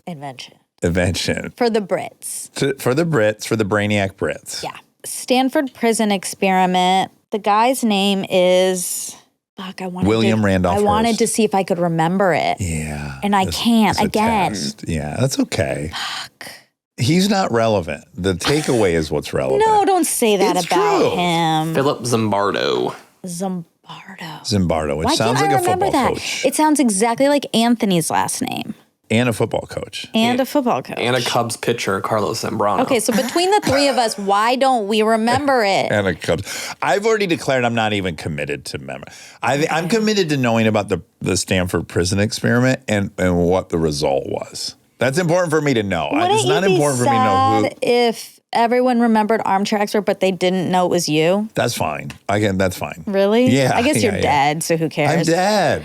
Speaker 2: Invention.
Speaker 1: For
Speaker 2: the Brits.
Speaker 1: For the Brits, for the brainiac Brits.
Speaker 2: Yeah. Stanford prison experiment. The guy's name is... Fuck,
Speaker 1: William Randolph
Speaker 2: I
Speaker 1: Hearst.
Speaker 2: wanted to see if I could remember it.
Speaker 1: Yeah.
Speaker 2: And I can't again.
Speaker 1: Yeah, that's okay.
Speaker 2: Fuck.
Speaker 1: He's not relevant. The takeaway is what's relevant.
Speaker 2: No, don't say that
Speaker 1: It's
Speaker 2: about
Speaker 1: true.
Speaker 2: him.
Speaker 5: Philip Zimbardo.
Speaker 1: Zimbardo, which
Speaker 2: Why
Speaker 1: sounds
Speaker 2: can't
Speaker 1: like
Speaker 2: I
Speaker 1: a
Speaker 2: remember
Speaker 1: football
Speaker 2: that?
Speaker 1: coach.
Speaker 2: It sounds exactly like Anthony's last name.
Speaker 1: And a football coach.
Speaker 2: And a football coach.
Speaker 5: And a Cubs pitcher, Carlos Zambrano.
Speaker 2: Okay, so between the three of us, why don't we remember it?
Speaker 1: And a Cubs. I've already declared I'm not even committed to memory. I'm committed to knowing about the Stanford prison experiment and what the result was. That's important for me to know. It's not important for me to know who.
Speaker 2: If everyone remembered Armchair Expert, but they didn't know it was you?
Speaker 1: That's fine. That's fine.
Speaker 2: Really?
Speaker 1: Yeah.
Speaker 2: I guess you're
Speaker 1: yeah.
Speaker 2: dead, so who cares?
Speaker 1: I'm dead.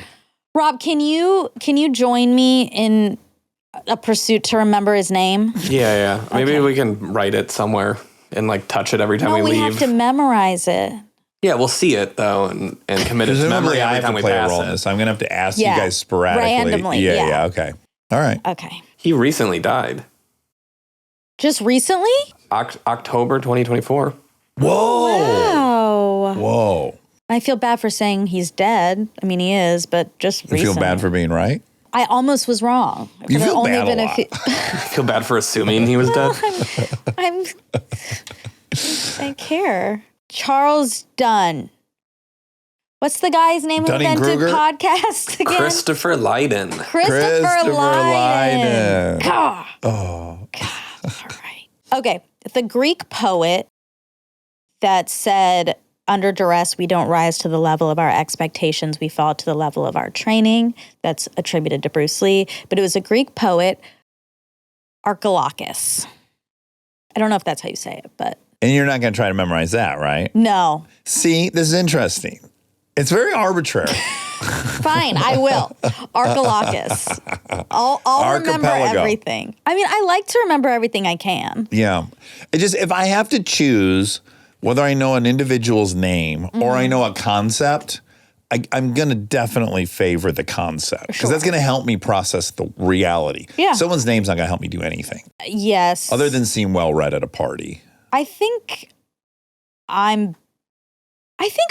Speaker 2: Rob, can you join me in a pursuit to remember his name?
Speaker 5: Yeah. Maybe we can write it somewhere and like touch it every time we
Speaker 2: No, we
Speaker 5: leave.
Speaker 2: have to memorize it.
Speaker 5: Yeah, we'll see it though and commit it to memory
Speaker 1: Presumably I
Speaker 5: every
Speaker 1: have
Speaker 5: time
Speaker 1: to
Speaker 5: we
Speaker 1: play a
Speaker 5: pass
Speaker 1: role in
Speaker 5: it.
Speaker 1: this. I'm going to have to ask you
Speaker 2: Yeah.
Speaker 1: guys sporadically.
Speaker 2: Randomly, yeah.
Speaker 1: Okay. All right.
Speaker 2: Okay.
Speaker 5: He recently died.
Speaker 2: Just recently?
Speaker 5: October 2024.
Speaker 1: Whoa.
Speaker 2: Wow.
Speaker 1: Whoa.
Speaker 2: I feel bad for saying he's dead. I mean, he is, but just
Speaker 1: You
Speaker 2: recently.
Speaker 1: feel bad for being right?
Speaker 2: I almost was wrong.
Speaker 1: You
Speaker 2: It
Speaker 1: feel
Speaker 2: only
Speaker 1: bad
Speaker 2: been
Speaker 1: a
Speaker 2: a
Speaker 1: lot.
Speaker 2: few-
Speaker 5: I feel bad for assuming he was dead.
Speaker 2: I care. Charles Dunn. What's the guy's name who invented
Speaker 1: Dunning-Kruger?
Speaker 2: podcast again?
Speaker 5: Christopher Lydon.
Speaker 2: Christopher Lydon.
Speaker 1: Lydon.
Speaker 2: God.
Speaker 1: Oh.
Speaker 2: All right. Okay. The Greek poet that said, under duress, we don't rise to the level of our expectations. We fall to the level of our training. That's attributed to Bruce Lee. But it was a Greek poet, Archilochus. I don't know if that's how you say it, but
Speaker 1: And you're not going to try to memorize that, right?
Speaker 2: no.
Speaker 1: See, this is interesting. It's very arbitrary.
Speaker 2: Fine, I will. Archilochus. I'll remember
Speaker 1: Archipelago.
Speaker 2: everything. I mean, I like to remember everything I can.
Speaker 1: Yeah. It just, if I have to choose whether I know an individual's name or I know a concept, I'm going to definitely favor the concept because that's going to help me process the reality.
Speaker 2: Yeah.
Speaker 1: Someone's name's not going to help me do anything
Speaker 2: Yes.
Speaker 1: other than seem well read at a party.
Speaker 2: I think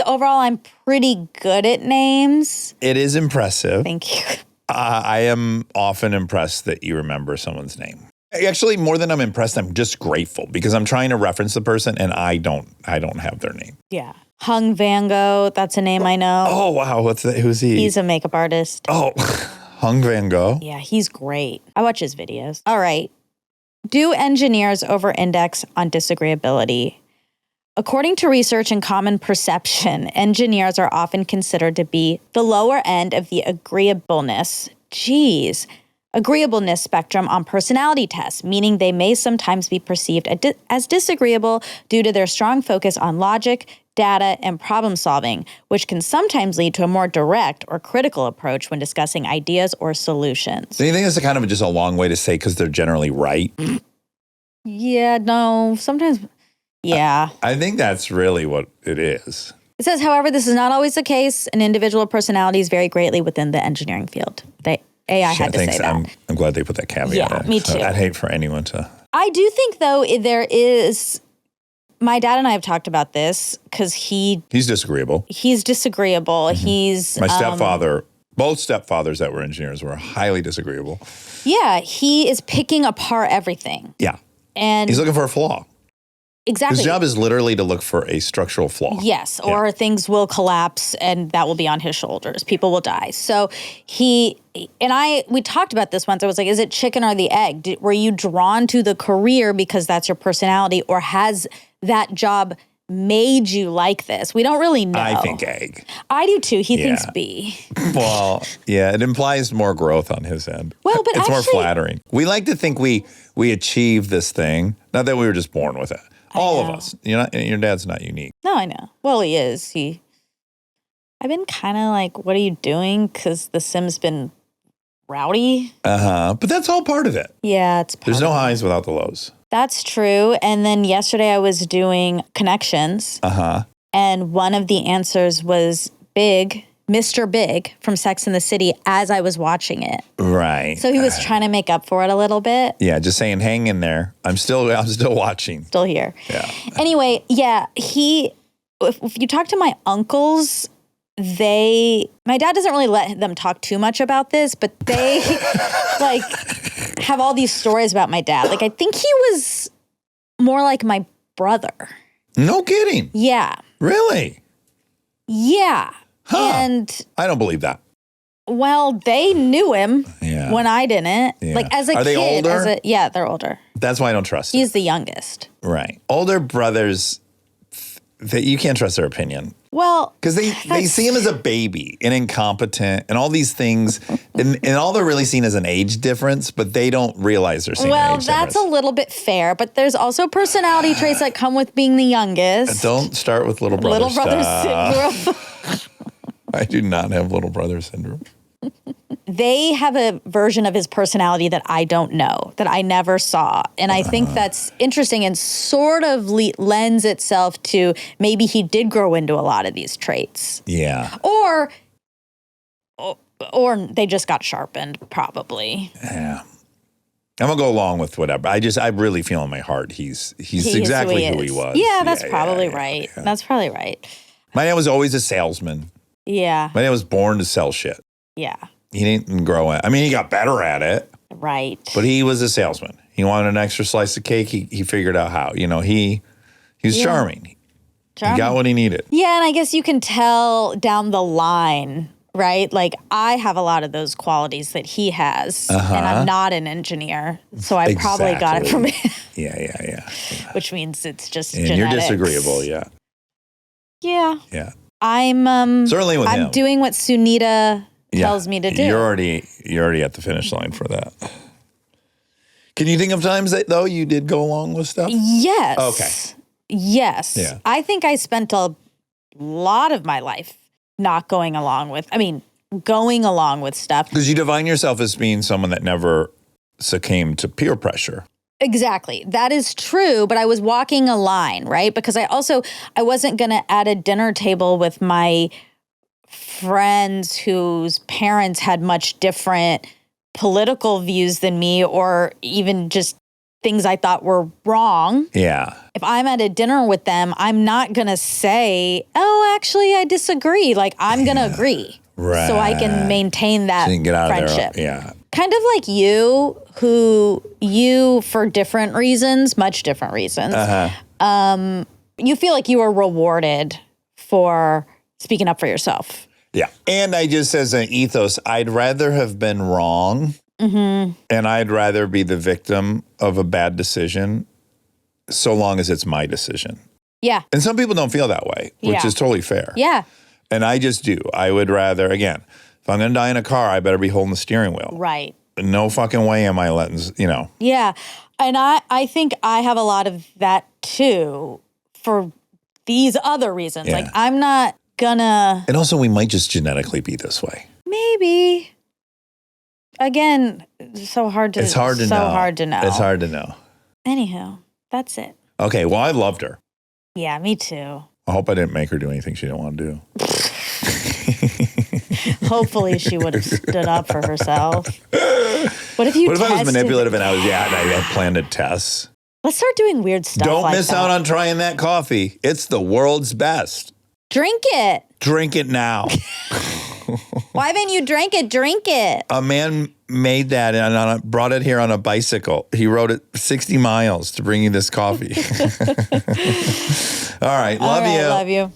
Speaker 2: overall I'm pretty good at names.
Speaker 1: It is impressive.
Speaker 2: Thank you.
Speaker 1: I am often impressed that you remember someone's name. Actually, more than I'm impressed, I'm just grateful because I'm trying to reference the person and I don't have their name.
Speaker 2: Yeah. Hung Van Gogh, that's a name I know.
Speaker 1: Oh, wow. What's that? Who's he?
Speaker 2: He's a makeup artist.
Speaker 1: Oh, Hung Van Gogh.
Speaker 2: Yeah, he's great. I watch his videos. All right. Do engineers over-index on disagreeability? According to research and common perception, engineers are often considered to be the lower end of the agreeableness spectrum on personality tests, meaning they may sometimes be perceived as disagreeable due to their strong focus on logic, data, and problem solving, which can sometimes lead to a more direct or critical approach when discussing ideas or solutions.
Speaker 1: Do you think that's kind of just a long way to say because they're generally right?
Speaker 2: Yeah, no, sometimes, yeah.
Speaker 1: I think that's really what it is.
Speaker 2: It says, however, this is not always the case, and individual personalities vary greatly within the engineering field. AI had to say that.
Speaker 1: I'm glad they put that caveat
Speaker 2: Yeah,
Speaker 1: in.
Speaker 2: me too.
Speaker 1: I'd hate for anyone to.
Speaker 2: I do think, though, there is, my dad and I have talked about this because
Speaker 1: He's disagreeable.
Speaker 2: he's disagreeable. He's,
Speaker 1: My stepfather, both stepfathers that were engineers were highly disagreeable.
Speaker 2: yeah, he is picking apart everything.
Speaker 1: Yeah.
Speaker 2: And
Speaker 1: He's looking for a flaw.
Speaker 2: exactly.
Speaker 1: His job is literally to look for a structural flaw.
Speaker 2: Yes, or things will collapse and that will be on his shoulders. People will die. So we talked about this once. I was like, is it chicken or the egg? Were you drawn to the career because that's your personality, or has that job made you like this? We don't really know.
Speaker 1: I think egg.
Speaker 2: I do too. He
Speaker 1: Yeah.
Speaker 2: thinks B.
Speaker 1: Well, yeah, it implies more growth on his end.
Speaker 2: Well, but
Speaker 1: it's more
Speaker 2: actually-
Speaker 1: flattering. We like to think we achieved this thing. Not that we were just born with it. All of
Speaker 2: know.
Speaker 1: us. Your dad's not unique.
Speaker 2: No, I know. Well, he is. I've been kind of like, what are you doing? Because the Sim's been rowdy.
Speaker 1: But that's all part of it.
Speaker 2: Yeah, it's part
Speaker 1: There's
Speaker 2: of
Speaker 1: no
Speaker 2: it.
Speaker 1: highs without the lows.
Speaker 2: That's true. And then yesterday I was doing connections. And one of the answers was Big, Mr. Big from Sex and the City as I was watching it.
Speaker 1: Right.
Speaker 2: So he was trying to make up for it a little bit.
Speaker 1: Yeah, just saying, hang in there. I'm still watching.
Speaker 2: Still here.
Speaker 1: Yeah.
Speaker 2: Anyway, yeah, if you talk to my uncles, my dad doesn't really let them talk too much about this, but they like have all these stories about my dad. Like, I think he was more like my brother.
Speaker 1: No kidding.
Speaker 2: Yeah.
Speaker 1: Really?
Speaker 2: Yeah.
Speaker 1: Huh.
Speaker 2: And
Speaker 1: I don't believe that.
Speaker 2: well, they knew him
Speaker 1: Yeah.
Speaker 2: when I didn't.
Speaker 1: Yeah.
Speaker 2: Like as a
Speaker 1: Are
Speaker 2: kid.
Speaker 1: they older?
Speaker 2: Yeah, they're older.
Speaker 1: That's why I don't trust it.
Speaker 2: He's the youngest.
Speaker 1: Right. Older brothers, you can't trust their opinion.
Speaker 2: Well,
Speaker 1: Because they see him as a baby and incompetent and all these things. And all they're really seen as an age difference, but they don't realize they're seeing an age
Speaker 2: that's
Speaker 1: difference.
Speaker 2: a little bit fair, but there's also personality traits that come with being the youngest.
Speaker 1: Don't start with little brother
Speaker 2: Little brother
Speaker 1: stuff.
Speaker 2: syndrome.
Speaker 1: I do not have little brother syndrome.
Speaker 2: They have a version of his personality that I don't know, that I never saw. And I think that's interesting and sort of lends itself to maybe he did grow into a lot of these traits.
Speaker 1: Yeah.
Speaker 2: Or they just got sharpened, probably.
Speaker 1: Yeah. I'm gonna go along with whatever. I really feel in my heart he's exactly who he was.
Speaker 2: Yeah, that's probably
Speaker 1: yeah,
Speaker 2: right.
Speaker 1: yeah.
Speaker 2: That's probably right.
Speaker 1: My dad was always a salesman.
Speaker 2: Yeah.
Speaker 1: My dad was born to sell shit.
Speaker 2: Yeah.
Speaker 1: He didn't grow it. I mean, he got better at it,
Speaker 2: Right.
Speaker 1: but he was a salesman. He wanted an extra slice of cake. He figured out how. He was charming. He got what he needed.
Speaker 2: Yeah, and I guess you can tell down the line, right? Like I have a lot of those qualities that he has, and I'm not an engineer, so I probably got it from him.
Speaker 1: Yeah.
Speaker 2: Which means it's just
Speaker 1: And
Speaker 2: genetics.
Speaker 1: you're disagreeable, yeah.
Speaker 2: Yeah.
Speaker 1: Yeah.
Speaker 2: I'm
Speaker 1: Certainly with him.
Speaker 2: I'm doing what Sunita tells me to do.
Speaker 1: You're already at the finish line for that. Can you think of times that though you did go along with stuff?
Speaker 2: Yes.
Speaker 1: Okay.
Speaker 2: Yes.
Speaker 1: Yeah.
Speaker 2: I think I spent a lot of my life not going along with stuff.
Speaker 1: Because you define yourself as being someone that never succumbed to peer pressure.
Speaker 2: Exactly. That is true, but I was walking a line, right? Because I wasn't going to at a dinner table with my friends whose parents had much different political views than me or even just things I thought were wrong.
Speaker 1: Yeah.
Speaker 2: If I'm at a dinner with them, I'm not going to say, "Oh, actually I disagree." Like I'm going to agree.
Speaker 1: Right.
Speaker 2: So I can maintain that
Speaker 1: So you can get out
Speaker 2: friendship.
Speaker 1: of there. Yeah.
Speaker 2: Kind of like you, for different reasons, much different reasons, you feel like you were rewarded for speaking up for yourself.
Speaker 1: Yeah. And I just, as an ethos, I'd rather have been wrong and I'd rather be the victim of a bad decision so long as it's my decision.
Speaker 2: Yeah.
Speaker 1: And some people don't feel that way, which
Speaker 2: Yeah.
Speaker 1: is totally fair.
Speaker 2: Yeah.
Speaker 1: And I just do. I would rather, again, if I'm going to die in a car, I better be holding the steering wheel.
Speaker 2: Right.
Speaker 1: No fucking way am I letting,
Speaker 2: Yeah. And I think I have a lot of that too for these other reasons.
Speaker 1: Yeah.
Speaker 2: Like I'm not gonna.
Speaker 1: And also we might just genetically be this way.
Speaker 2: Maybe. Again, so hard to
Speaker 1: It's hard to know.
Speaker 2: hard to know.
Speaker 1: It's hard to know.
Speaker 2: Anyhow, that's it.
Speaker 1: Okay, well, I loved her.
Speaker 2: Yeah, me too.
Speaker 1: I hope I didn't make her do anything she didn't want to do.
Speaker 2: Hopefully she would have stood up for herself. What if
Speaker 1: What if I was manipulative and I had planned a test?
Speaker 2: Let's start doing weird stuff.
Speaker 1: Don't
Speaker 2: like
Speaker 1: miss
Speaker 2: that.
Speaker 1: out on trying that coffee. It's the world's best.
Speaker 2: Drink it.
Speaker 1: Drink it now.
Speaker 2: Why haven't you drank it? Drink it.
Speaker 1: A man made that and brought it here on a bicycle. He rode it 60 miles to bring you this coffee. All right. Love you.
Speaker 2: Love you.